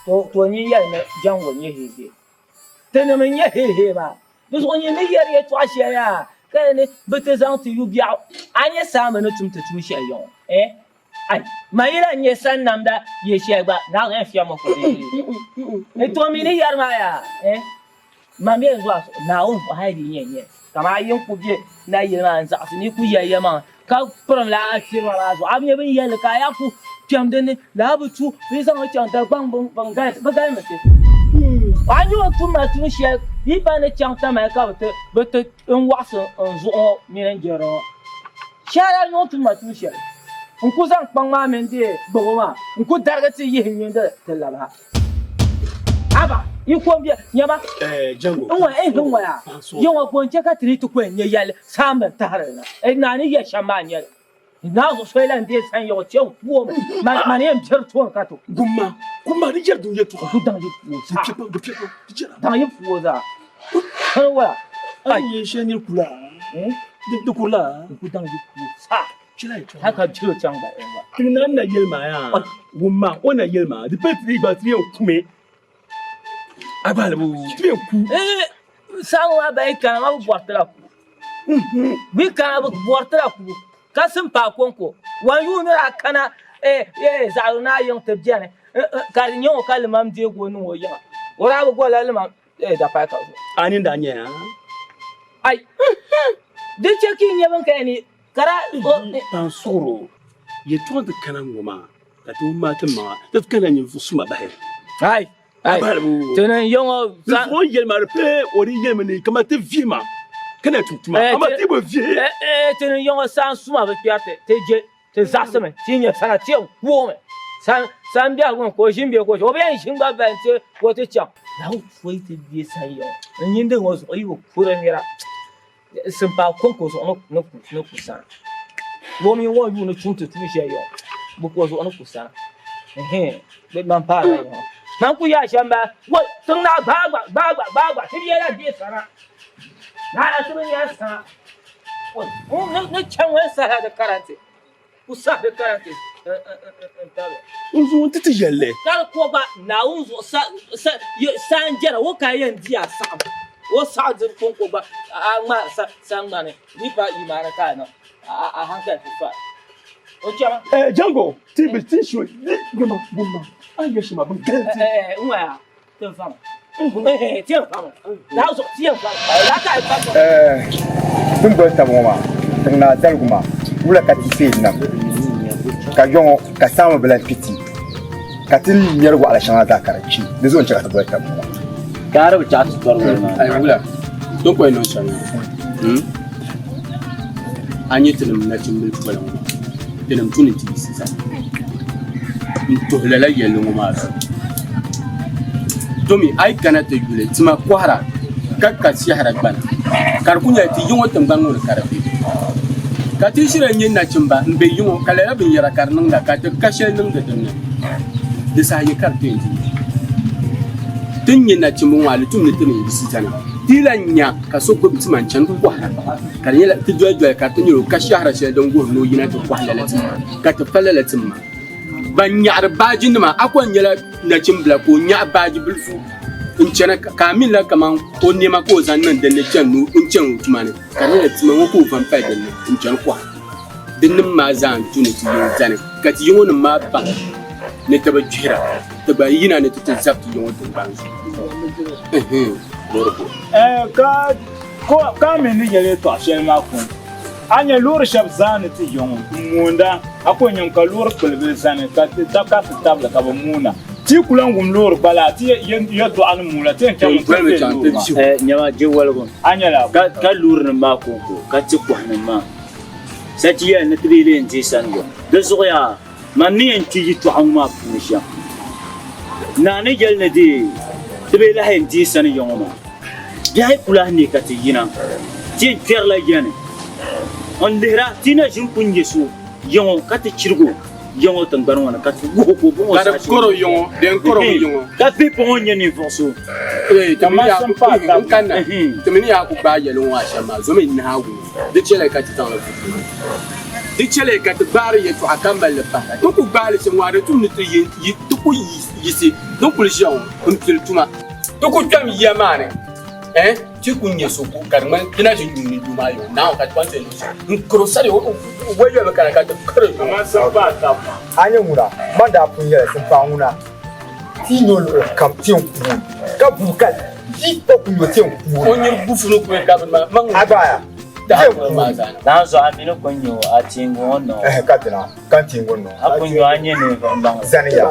to ni ya na jango ni he tene men ya he ba dus onye me yare to ashe ya kai ne bete zan to yu bia anya sama na tumta tum she yon ai mayira nye san namda ye she ba na ga fia mo ko e to mi ni yar ma ya ma me zo na on ha di nye kama yin ku je na yi ma za su ni ku yaye ma ka pram la asir wala zo abin bin yele ka ya ku pyam de ne la bu tu bi san chang da bang bang ga ba ga ma te anyo tu ma tu she bi ba ne chang ta ma ka te ba te en wa so en zo mi ren jero shara no tu ma tu she un ku san pang ma men de bo ma un ku dar ga ti yi hin de te la ba aba ikwambia nyama jango nwa nwa ya yawa kwance ka tiri to kwenye yale samba tarana nani ya shamanya na zo swela ndiye san yo chen wo ma ne mjer to ka to gumma ni jer du yetu ku dan yetu sa dan yetu za wa ai ye sheni kula de kula ku dan yetu sa haka jiro chang ba kinna na yelma ya gumma ona yelma de petri ba tri kume abale bu tri ku sawa ba kan ma bortala ku bi kan ba bortala ku kasim pa konko wan yu na kana zauna yin tabjane ka nyo kalmam je gonu wo ya ora ba gola lalma da pa ka anin da nya ai de cheki nya ban kai ni kara tan soro ye to de kana ngoma da to mata ma da kana nyin fusuma ba he ai tenen yongo sa on yelma pe ori yelma ni kama te vima kana tutuma ama ti bo vie tenen yongo san suma ba piate te je te zasame tinya sana tie wo me san bia gon ko shin bia ko o bien shin ba ban te ko te chang la u foi te die san yo nyin de ngo so yo pura mira simpa konko so no kusa wo mi wo yu no chuntu tu she yo bo ko so no kusa be man pa yo nan ku ya shamba wa tun na bagwa sai ya je sana na da tun ya sana wa ne can wai sara da karante ku sa da karante tabe unzu titi yelle kar ko ba na unzu san jera wo kayan dia sa wo sa din ko ba ma san ma ne ni ba imana kana a hankali fa o chama jango ti bi ti sho goma ayo shi ma ban kanti nwa te fama te fama da so te fama da ta fama dum bo ta mo ma tana dalguma wula ka ti fe na ka yon ka sama bela piti ka tin yar wa ala shana da karanci da zo ta bo ta mo ka rabu ta su tor ma ai wula don ko ino shana anyi tinum na tin ko la tinum tunin ti sisa to la yelo ma domi ay kana te yule tima kwara kakka si hara ban Karkunya ti yungo tembangul karabi. Kati shira nyin na chimba mbe yungo kalera bin yara karnung da ka ta kashe nung da dunne. Da sa yi kartu yanzu. Tun yin na chimbo wali tun ne tun yi sitana. Tilanya ka so ko bitman chan ko kwa. Kan yela ti joy ka tun yoro kashe hara she don go no yina to kwa lalatin. Ka ta falalatin ma. Ban yar bajin ma akwan yela na chimbla ko nya baji bulfu. Inchana kamila kama onema ko zannan da ne chanu inchan tumane kana tuma ko van pa da ne inchan kwa dinnin ma zan tuni ti yin zane ka ti yin ma ba ne ta ba jira ta ba yina ne ta zabti yin wata ba ka me ni yele to ashe ma ku anya lor shab zan ti yin munda akwai yin ka lor kulbe zane ka ta ka tabla ka ba muna ti kulan gum lor bala ti yo do an mula ti kan nyama je walgo anyala ka lor na ma ko ka ti ko na ma sa ti ya na tri le nti sango de so ya mani en ti to an ma punisha na ne gel ne di ti be la hen ti san yo ma ya kula ni ka ti yina ti fer la gene on dira ti na jin punje su yo ka ti cirgo yongo tangbarong wana kat go kada koro yongo den koro yongo kat pe ponye ni forso tamani ya ku kana tamani ya ku ba yelo wa shama zo me na hagu de chele kat tan la de chele kat bar ye to akamba le pa to ku ba le se wa de tu ni to yi to ku yisi do ku le jon on til tuma to ku tam yamane ti ku nyeso ku karman kina jin ni duma yo na ka twante no krosare wo wayo me kana ka to kare ma samba ta anya mura manda punya simpanguna tinolo kam tiun ka bukal ti to kunyo tiun onye bufu no ku ka ma mang agaya na zo amino kunyo atingo no katina kantingo no akunyo anye ne bang zania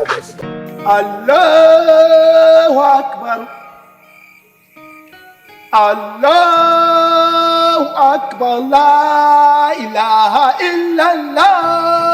Allahu akbar Allahu akbar la ilaha illallah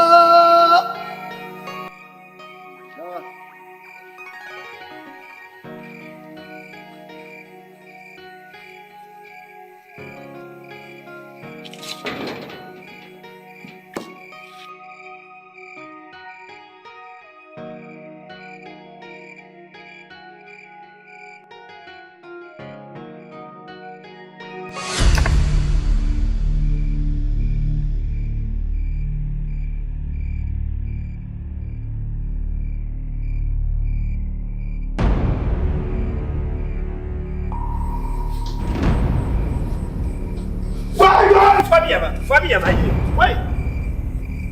Fabia, vai. Vai.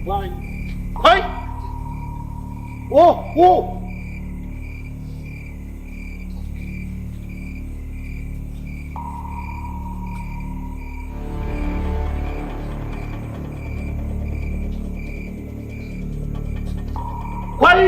Vai. Oh. Vai.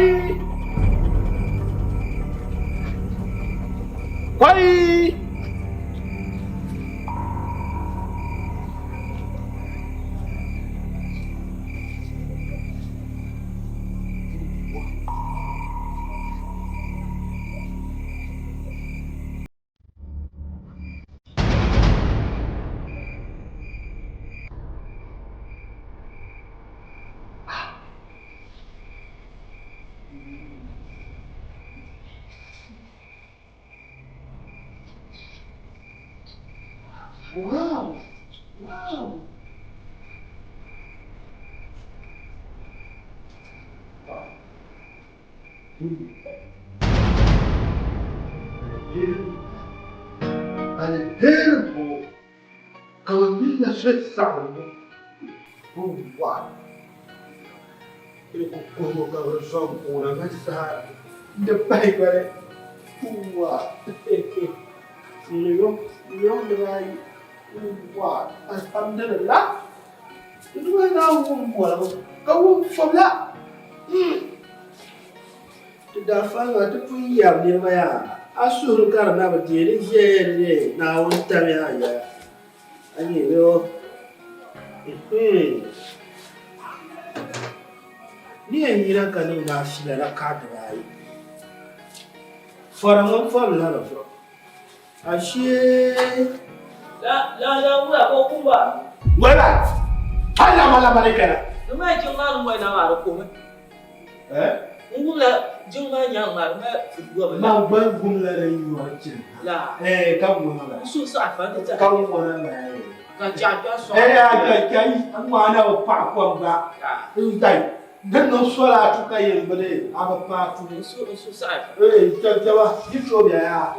Wow. Helpo. Kalau bila selesai, buat. Ini kukuh kau sempurna besar. Depan kau buat. Liom dengan buat. Alhamdulillah. Itu mana buat? Kau buat. Tidak faham tu punya dia maya. Asur karena berdiri je na unta ya. Ani lo. Ni ngira kan na sila kadrai. Farang fam la ro. Ashe لا ولا كوكوبا ولا هلا مالا مالكنا ما جمال وين ما ركوم نقول جمال يا ما ما بقول لا يوجد لا كم ولا شو صعب انت كم ولا كان جاب صعب كاي اما انا وباكم با انتي دنو سولا تكاي بده ابا باكو شو صعب توا ديكو يا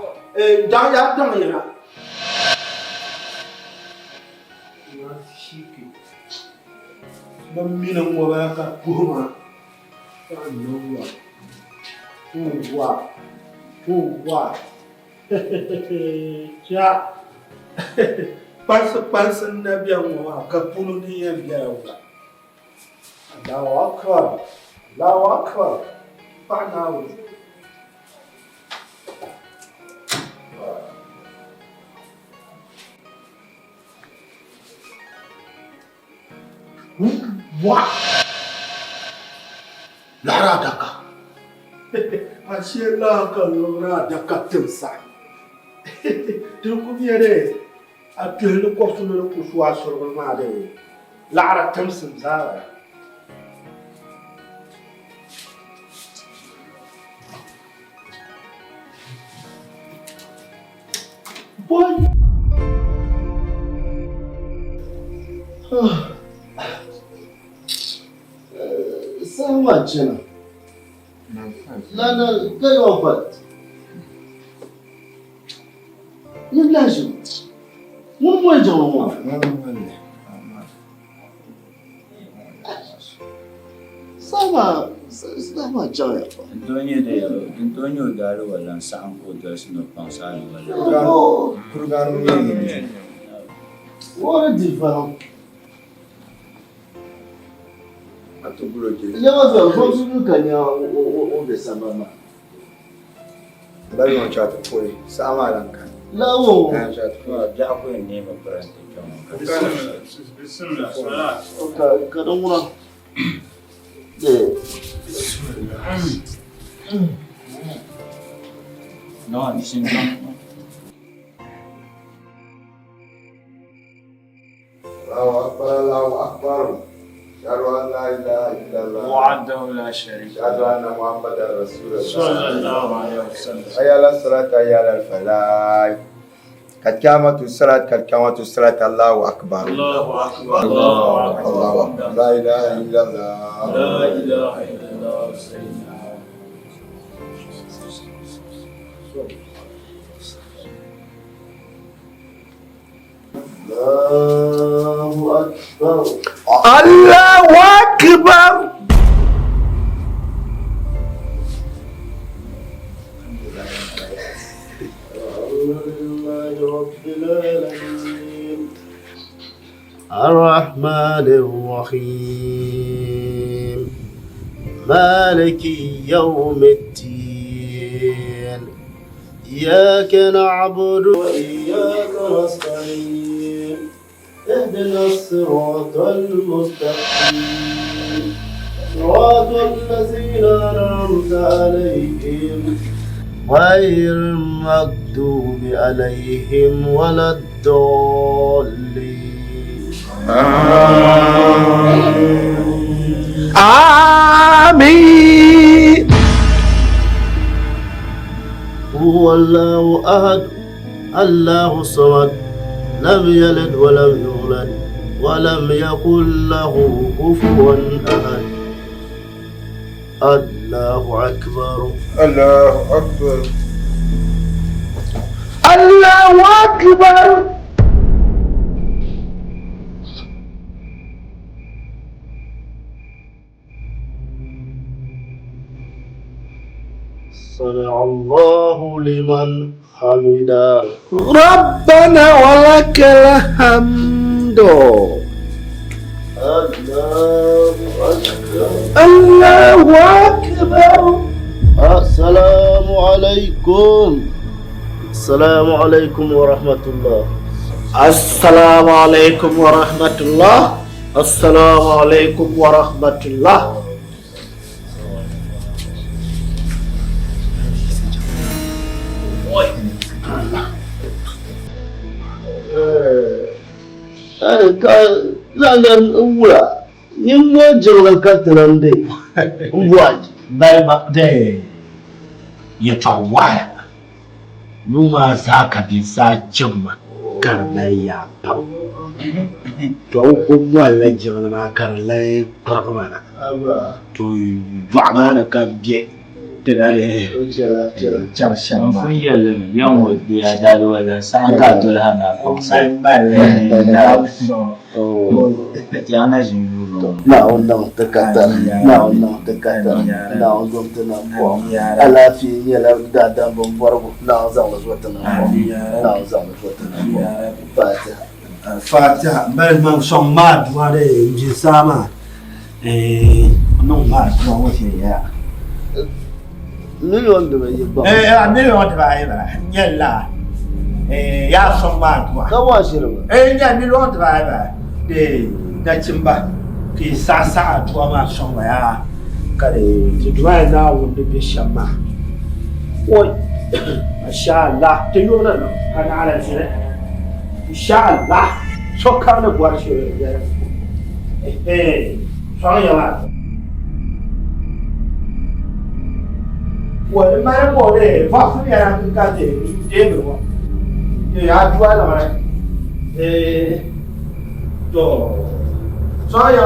جايا دميرا شيكي بمينا وباكا كوما Uwa. Ya. Pansa na biya wa ka punu ni ya biya wa. Allahu akbar. Pa na wa. Wa. Lara daka. Ashe la ka lora daka timsa. Tuku biere. Akelu ko sunu ko suwa suru ma de. Lara timsim zara. Boy. Sama chena. لا يوفت يلازم مو يجوا sama jaya Antonio Daru wala saan ko das no pangsaan wala Kurgano ni what a different atubulo je yawa za ko su kanya o de sabama bari no chat ko sama ranka lawo na chat ko ja ko ne ba parante kama bismillah salat ka don wura de no nishin don Allahu akbar أشهد أن لا إله إلا الله وحده لا شريك له أشهد أن محمدا رسول الله صلى الله عليه وسلم حي على الصلاة حي على الفلاح قد قامت الصلاة قد قامت الصلاة الله أكبر الله أكبر الله أكبر لا إله إلا الله لا إله إلا الله سيدنا الله أكبر الله أكبر الرحمن الرحيم مالك يوم الدين إياك نعبد وإياك نستعين اهدنا الصراط المستقيم صراط الذين أنعمت عليهم غير المغضوب عليهم ولا الضالين آمين هو الله أحد الله الصمد لم يلد ولم يولد ولم يكن له كفوا أحد الله أكبر الله أكبر الله أكبر صنع الله لمن حمده ربنا ولك الحمد الله أكبر الله أكبر السلام عليكم السلام عليكم ورحمة الله السلام عليكم ورحمة الله السلام عليكم ورحمة الله Langan wula. Yin mo jirgin katinan dai. Ngwaji. Bai ba dai. Ya tawaya. Numa za ka bisa jimma. Karnai ya pau. To kuma la jirna karnai farmana. To ba mana kan biye. Tidare. Char shan ma. Fun yalla yan wodi ya dalu wala san ka to hana ko sai balle. Ya na jinuru. Na wannan takata. Na wannan takata. Na wannan tana ala fi yala da dan ban farko na zan wasu wata na na zan wasu wata na fatiha Fatiha bal man son ma duwa da ji sama non ma duwa wace ya miliyon da bai yi ba miliyon da bai ba yalla ya son ma duwa kan washe ba ya miliyon da bai ba da cin ba ki sa duwa ma son ba ya kare ji duwa na wanda bi shamma oi masha Allah ta yi wannan kana ala shi Inshallah, so come to watch you. Sorry, well, the man boy, what we are got everyone. You have to one. Sorry,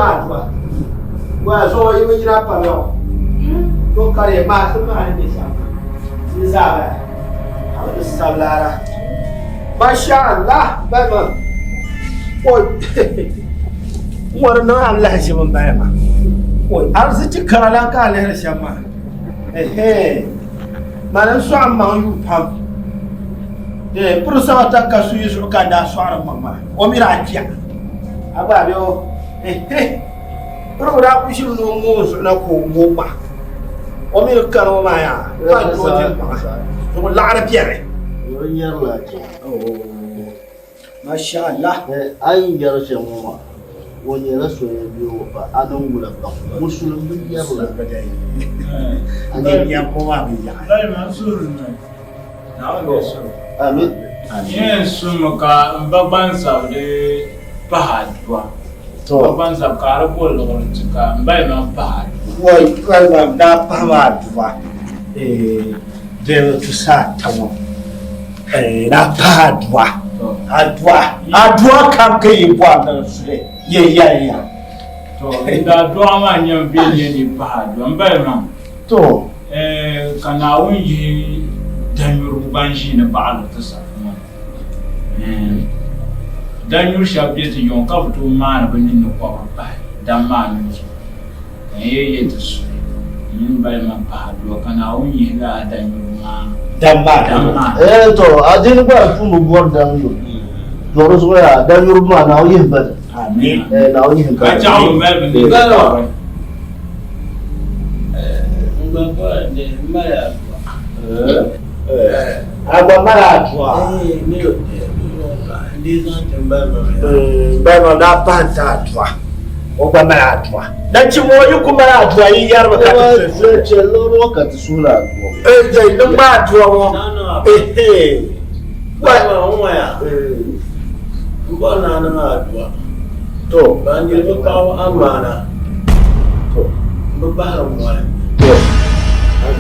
well, so you will up alone. Don't carry a mask of my this Salara. Mashallah, Baba. What no Allah Shimon Bama. What are such a Karalaka letter Shama? Hey, Madam Swam, you pump. The Prusata Kasu Rukanda Swara Mama, Omirakia. Ababio, hey, Put up, we should know more no Moma. Omirkano Maya, so a lot of Pierre. Masha Allah, an gyara shan wani rasu ya biyo ba a don gula ba musulun ya rula ba dai an yi ya kuma bi ya bai mansur ne na wanda su amin yin su muka babban saude bahadwa babban sa karbo lokacin cika bai man bahadwa wai kalma da bahadwa da tu sa tawo na bahadwa adwa kam kai bwa da su ye to da adwa ma nyam bi ni bahadwa bai man to kana wunji danyur banji na ba'al tasafuma danyur shabiyati yon ka butu mana banin no kwa ba dan ma ni ye tasu yin bai man bahadwa kana wunji la danyur ma damma to adin ba fu mu bor dan yo doro so ya dan yo ma na yin ba amin na yin ka jawo mel bin ga ngba de mara agba mara atwa mi o ndi zan tamba ba ma da panta atwa ogba mara atwa dan ci mo yi kuma atwa yi yar ba ka ta ce loro ka ta sura ko je dan ba atwa wo wa ya ngba na atwa to ban je ko kawo amana to ba haram wa to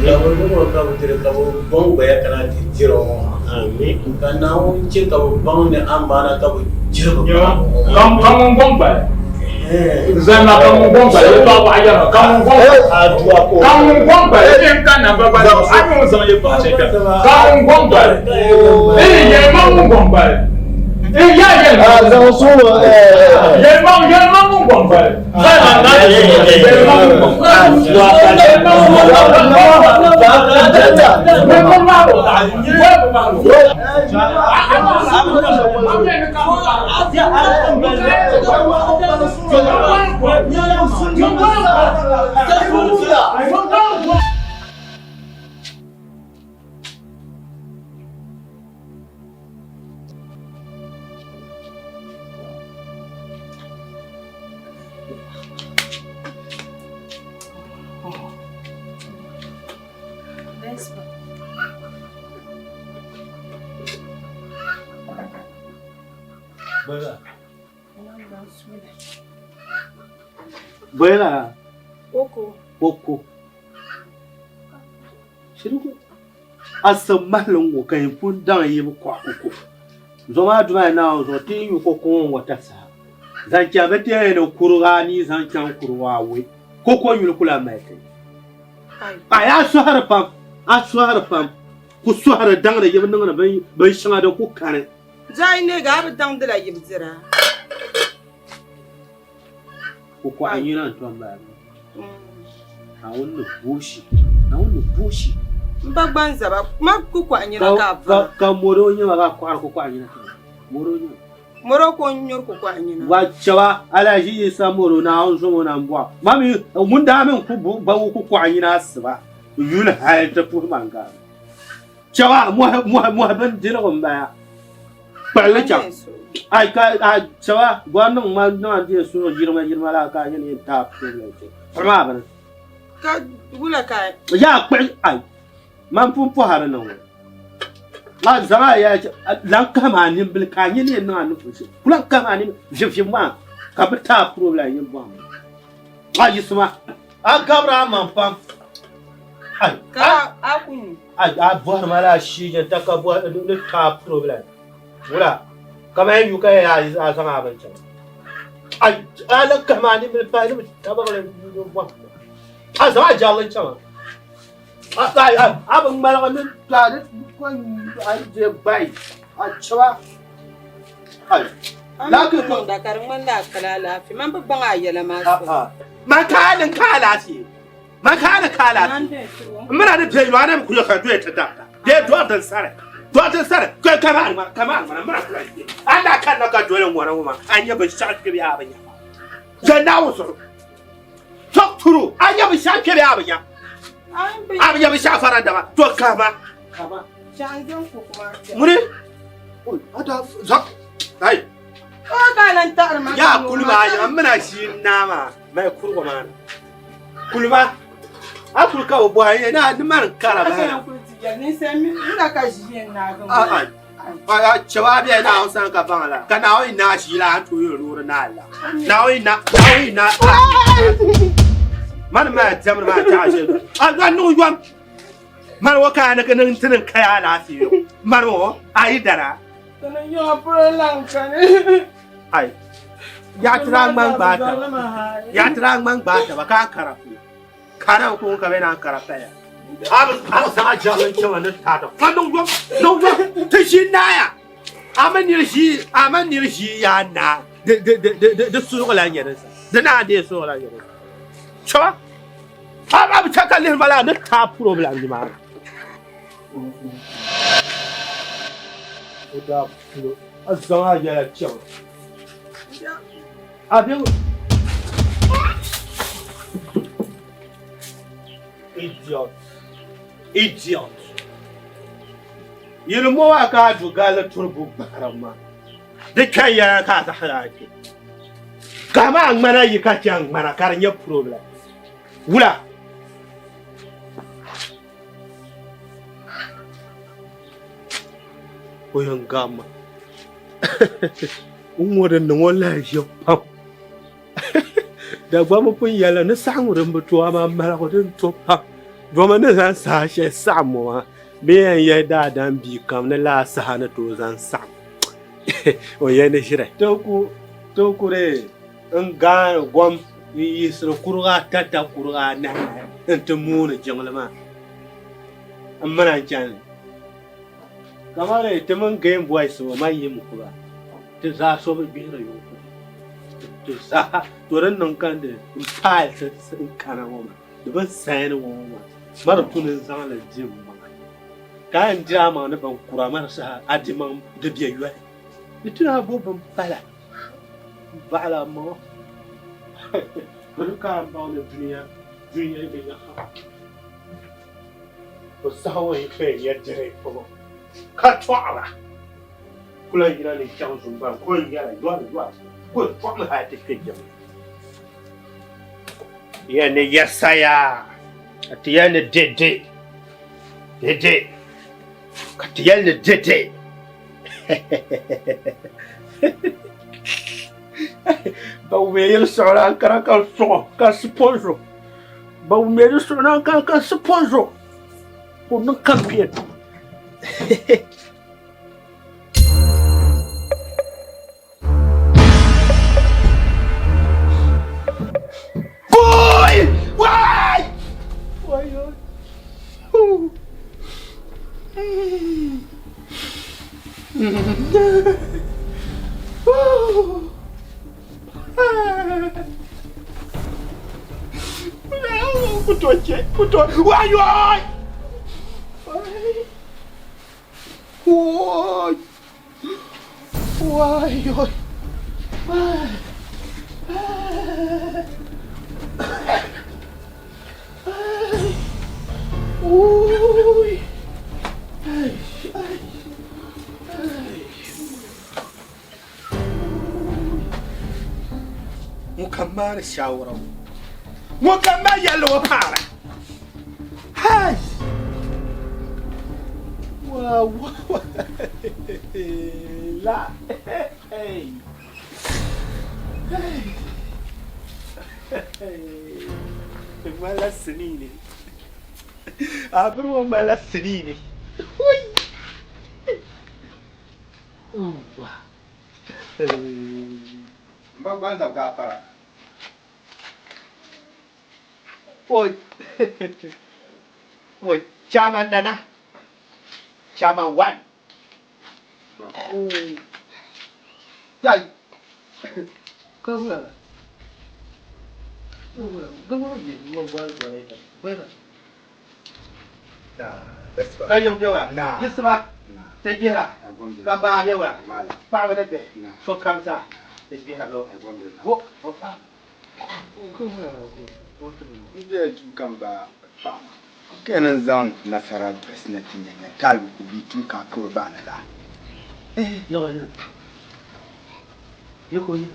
ya wani ko ka wuce ka bon ba ya kana jiro amin kan na wani ce ka bon ne amana ka jiro kam bon ba zana kam bon ba ya ba ba ya kam bon adwa ko kam bon ba ya kan na ba ba ai mo zama ya ba ce ka kam bon ba ya ma bon ba ya zan so ya ma bon ba Buena. Oko. Shirugo. Asa mahlon wo kan pun dan yi mu kwa oko. Zoma duma na zo tin yu ko kon wata sa. Zan kya bete no kurga ni zan kyan kurwa we. Ko ko yul kula mai kai. Ai a so har pam. Ku so har dan da yibin nan bai shanga da ku kare. Jai ne ga ba dan da yibzira. Ko ko an yi nan to ba. Na wannan boshi. Mbagbanza ba ma ku kwa anyina ka ba. Ka moro nya ga ko ko anyina. Moro ko nyor ko kwa anyina. Wa chawa ala ji isa moro na on so na mbwa. Mami mun da men ku ba ku kwa anyina asba. Yul ha ta pu manga. Chawa mu ban dira ko ba. Palla cha. Ai ka chawa gwanan ma na je so jirma la ka yin ta pu le. Farma ban. Ka wula ka. Ya kwe ai. Man fu har nan wa. Ma zama ya lan kama ni bil ka yin ne na nu fushi. Kulan kama ni jifin ma ka bi ta problem yin ba. Ma yi suma. A kabra man pam. Ai. Ka akun. Ai a bor mala shi je ta ka bo ni ta problem. Wala. Kama yin yuka ya a sama ban can. Ai ala kama ni bil fa ni ta ba ba. A zama jalin can. Abin malamin tare kwan je bai a cewa lakin mun da karin wanda kala lafi man babban ayyala masu makalin kala ce makalin kala ce muna da tejuwa ne ku yaka duye ta da de duwatan sare kai kamar muna kula ce ana kan naka dole wannan kuma an yaba shaki biya abanya janna wasu tok turu an yaba shaki biya abanya abin yabi shafara da ba to kama canjin ku kuma muri ada zak ai ko galan tar ma ya kulma ya muna shi nama mai kurwa ma kulma afurka wa boye na man kara ba ni sai mi ina ka shi na ga a cewa biya na hausa ka ban ala kana wai na shi la to yi rura na Allah na wai na man ma jamar ma ta ashe an nu yom man wa ka na ganin tunin kaya lafiyo man wo ayi dara tunin yo prolan kane ai ya trang man ba ta ba ka karafu kana ko ka bena karafa ya ab sa jalan cewa na ta da man nu yom ta shi na ya aman ni shi ya na da su ko la nyere da na de so la nyere Chwa? Apa cakap leh malah ada tak problem di mana? Udah, azang aja cakap. Abiu. Idiot. Ilmu agak juga le turbu barama. Dekaya kata halaki. Kama ang mana yikat yang mana karanya problem. Wula. Oyang gama. Umuran wala yo pam. Da ba mu pun yala na sangurin butuwa ma mara ko din to pam. Goma na san sa she samuwa. Be yan da dan bi kam na la sa na to zan sam. Oyane shire. To ku re nga gom yisro kurga tata kurga na ente muna janglama amana jan kamare teman game boy so mai yim kura te za so be bira yo te za to ran nan kan de pile se kana wo de ban sai wo mar tunin zan la jim ma kan jama na ban kura mar sa adiman de biya yo ituna bo ban pala bala mo Bukan bawa dunia ini nak. Bersama ikhlas ya jadi pokok. Kacau Kulah ira ni jauh sumpah. Kau ira dua. Kau pokok hati kerja. Ia ni ya saya. Dia ni dede. Dia ni dede. Bawmeyel sora karakal so ka sponsor. Bawmeyel sora ka sponsor. Ono kampiet. Boy! Why? Why? Kutoa. Why? Mukamara shawara. Mukamara yellow para. Hey. Wow. La. Hey. Mala senini. Abro mala senini. Mbagwanza gafara. Oi. Oi, chairman Nana. Chairman one. Dai. Come on. Come on, where? That's right. Ayong jawa. Yes, ma. Tejira. Baba jawa. Baba dete. So kamsa. Tejira lo. Wo. Ide tukamba. Kenan zan nasara president ne talu bi tun ka ko bana da. Yo. Yoko yi.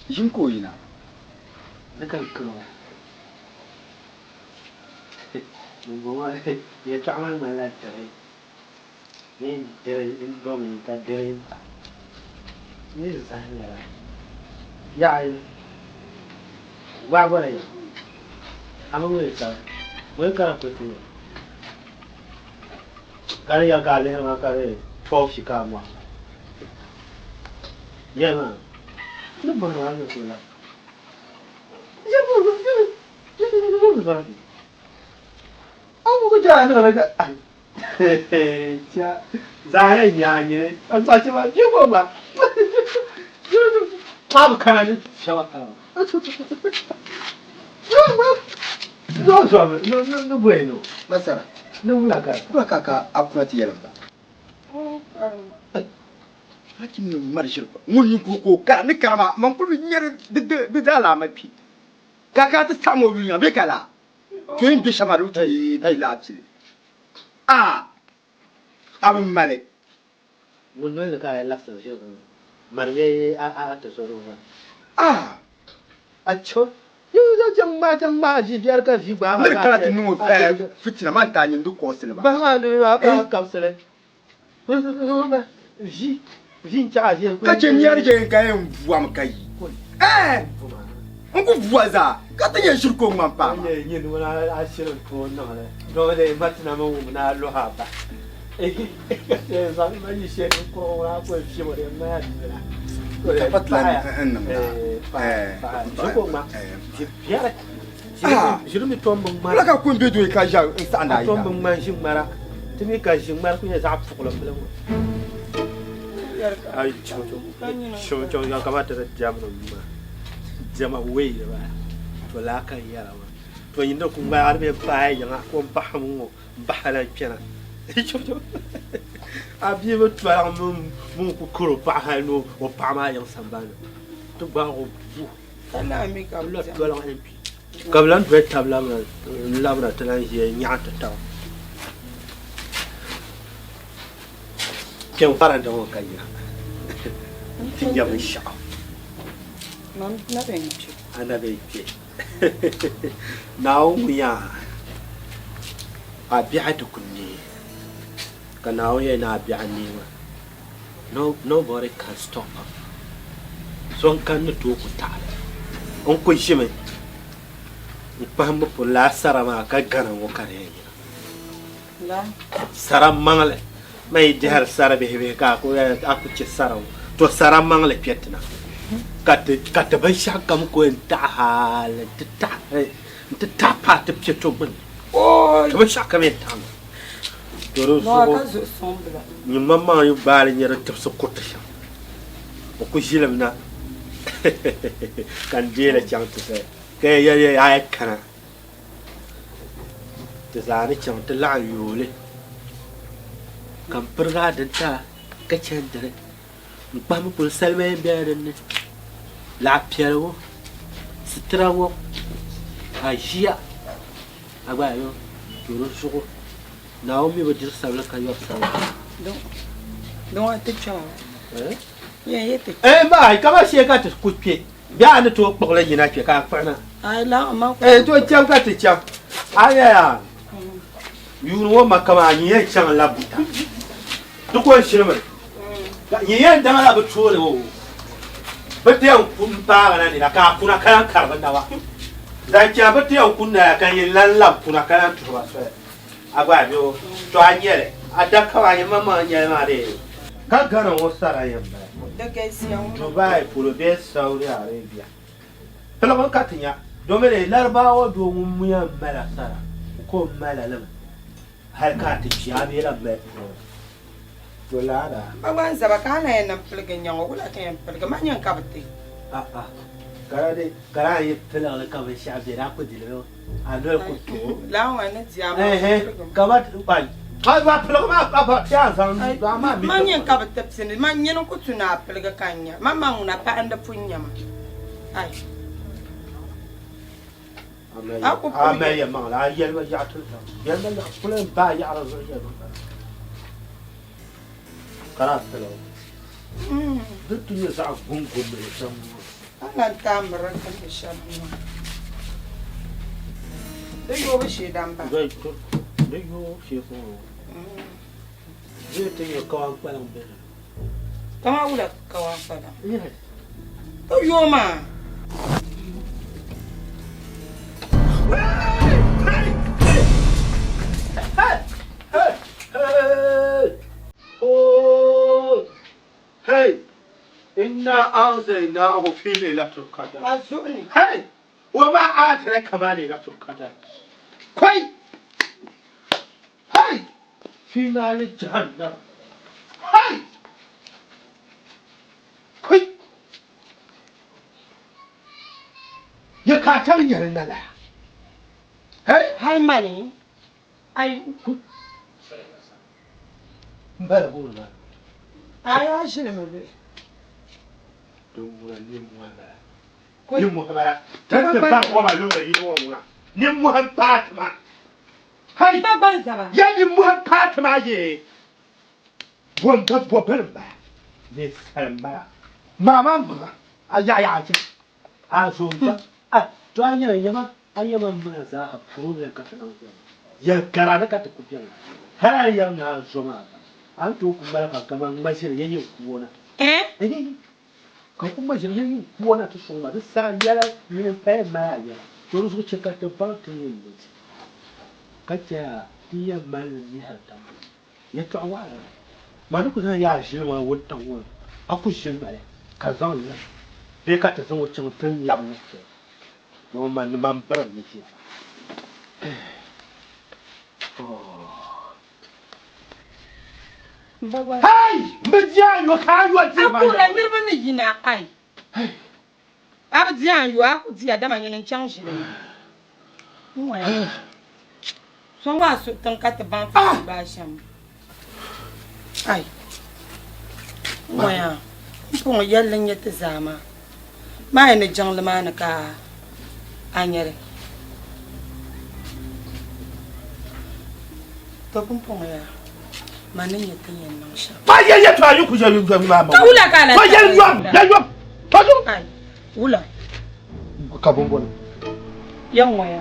Yin koyi na. Na kan ko. Ngoma ya chaman mala tare. Ni tare in gomi ta tare. Ni zanya. Ya wa gora ya. Amu ita. Wai kana kwete. Kare ya kale ma kare. Fok shi kama. Yana. Ni barwa ne kula. Ya barwa. Amu ko jana ga. Cha. Zai nya ne. An sa ci ba ji ko ba. Babu kana shawa ka. No bueno. Masara. No la cara. Ba kaka akunati yalamba. Hakin marshal ba. Mun ko ka ni kama man ku nyar de dala mapi. Kaka ta samu biya be kala. To yin bi shamaru ta yi lafi. Abin male. Mun no ka la sa shi. Marwe a ta so ruwa. A cho. Yo jang ma ji biyar ka fi ba. Mar kana tinu fitina man ta yin du ko sele ba. Ba ne ba ka sele. Vim cha ji. Ka ce ni yar je ka yin buwa mu kai. Nku vuaza. Ka ta yin shirko man pa. Ne yin wala a shirin ko no le. Do le matina mo na lo ha ba. Eh za ma yi she ko ra ko fi mo de ma ya. Patlan Jurumi tombong mara. Laka kun bedo ka ja insana ya. Tombong man shin mara. Tumi ka shin mara kun ya zap fukulan bulan. Ai chocho ya kamata da jamu ma. Jama wei ba. To la kan yara ma. To yin da kun ba arbe fa ya ga ko ba mu ba hala kena. Chocho. Abi mo twala mo ko koro pa ha no o pa ma yang sambana to ba o bu Kana mi ka lo twala en pi kablan be tabla ma labra tan je nyaata taw ken faranta mo kanya tinja mo sha non na benci ana be ke now ya abi hadu kunni kana oye na abi anima. Nobody can stop her. son kan ni to ku tare on ko shime pam po la sarama ka gana wo kare la saram mangle may jahar sarabe hebe ka ko aku ci saraw to saram mangle pietna kat ban shakam ko ta hal ta pat pieto ban oh to ban shakam tan doro so ni mamma yu bal ni rat so ko ta ko jilamna kan jela chang to se ke ya ai kana te zani chang te la yule kan perga denta ka chendere ba mu pul salme biaden la piero sitrawo ajia agba yo juro suko naomi ba dir sabla ka yo sabla don ate chama yete ma ka ba she ka te kupie bia ne to pokle yina pie ka fana ai la ma to cham ka te cham aya yuru wo makama ni ye chang la buta duk wani shirme ni ye da mala bu tole wo bate an kun pa na ni ka kuna kan karban dawa da kya bate an kun na kan yin lallam kuna kan tuwa so agba biyo to anyele adaka wa yema ma nyele ma de ka gana wo sara yamba da gaisiyan Dubai pour be Saudi Arabia pela ko katinya do mele larbawo do mun ya mala sara ko mala lam har ka ti ya be la be to lara baban zaba kana yana fulgin yan wala ta yan fulga manyan kabti kara yi pela la ka be sha be ra ko dilo ando ko to la wa na jiya ka ba ba ba pela ma ba ya san ba ma mi manyan kabti tsini manyan ko tuna fulga kanya mama una pa anda punya ma ai Amen ya mang la yel ma ya tu yel ma ya pulen ba ya ra zo ya kara pela duk ni sa gun gun me sam ana tamara kan shabu da yo ba shi dan ba da yo shi ko je te yo kawan palang be tama ula kawan palang to yo ma Hey, inna anzalnahu fi lailatul qadr. Azuni. Hey, wa ma adraka ma lailatul qadr. Kai. Hey, fi nar jahannam. Hey. Kai. Ya ka tan yarin nala. Hey, hai mani. Ai mbara bula. Aya shile mbe. Dumura ni muhaba. Ni muhaba. Tante ba ko ba lo yi wo mu. Ni muhaba Fatima. Hai ba ba zaba. Ya ni muhaba Fatima ye. Bon ta bo ba. Ni samba. Mama mu. Aya ya ji. A so ta. Ah, to anya yama. Anya ma mu za a furu ka ta. Ya karana ka ta kubiya. Har ya na so ma. An to kuma ka kaman bashir yayin kuona ka kuma bashir yayin kuona to so ma da sa yala yin fa ma ya to su ce ka ta ba ta yin ka ta tiya mal ni hata ya to wa ma duk zan ya shi ma wata wa aku shi ma ka zan la be ka ta san wucin tun lam ne no man man bar ni shi Hai, mbiyan yo ka yo ti ma. Aku la nirba ni yina ai. Abdian yo aku dia da manyen change le. Moya. So wa so tan ka te ban fi ba sham. Ai. Moya. Ko yallan ya ta zama. Mai ne jangle ma na ka anyere. To pun ya. Manin ya tinye nan sha. Ba ya to ayu ku je yu ma ma. Ka wula kana. Ba ya yu. Ba ai. Wula. Ka bon bon. Yan waya.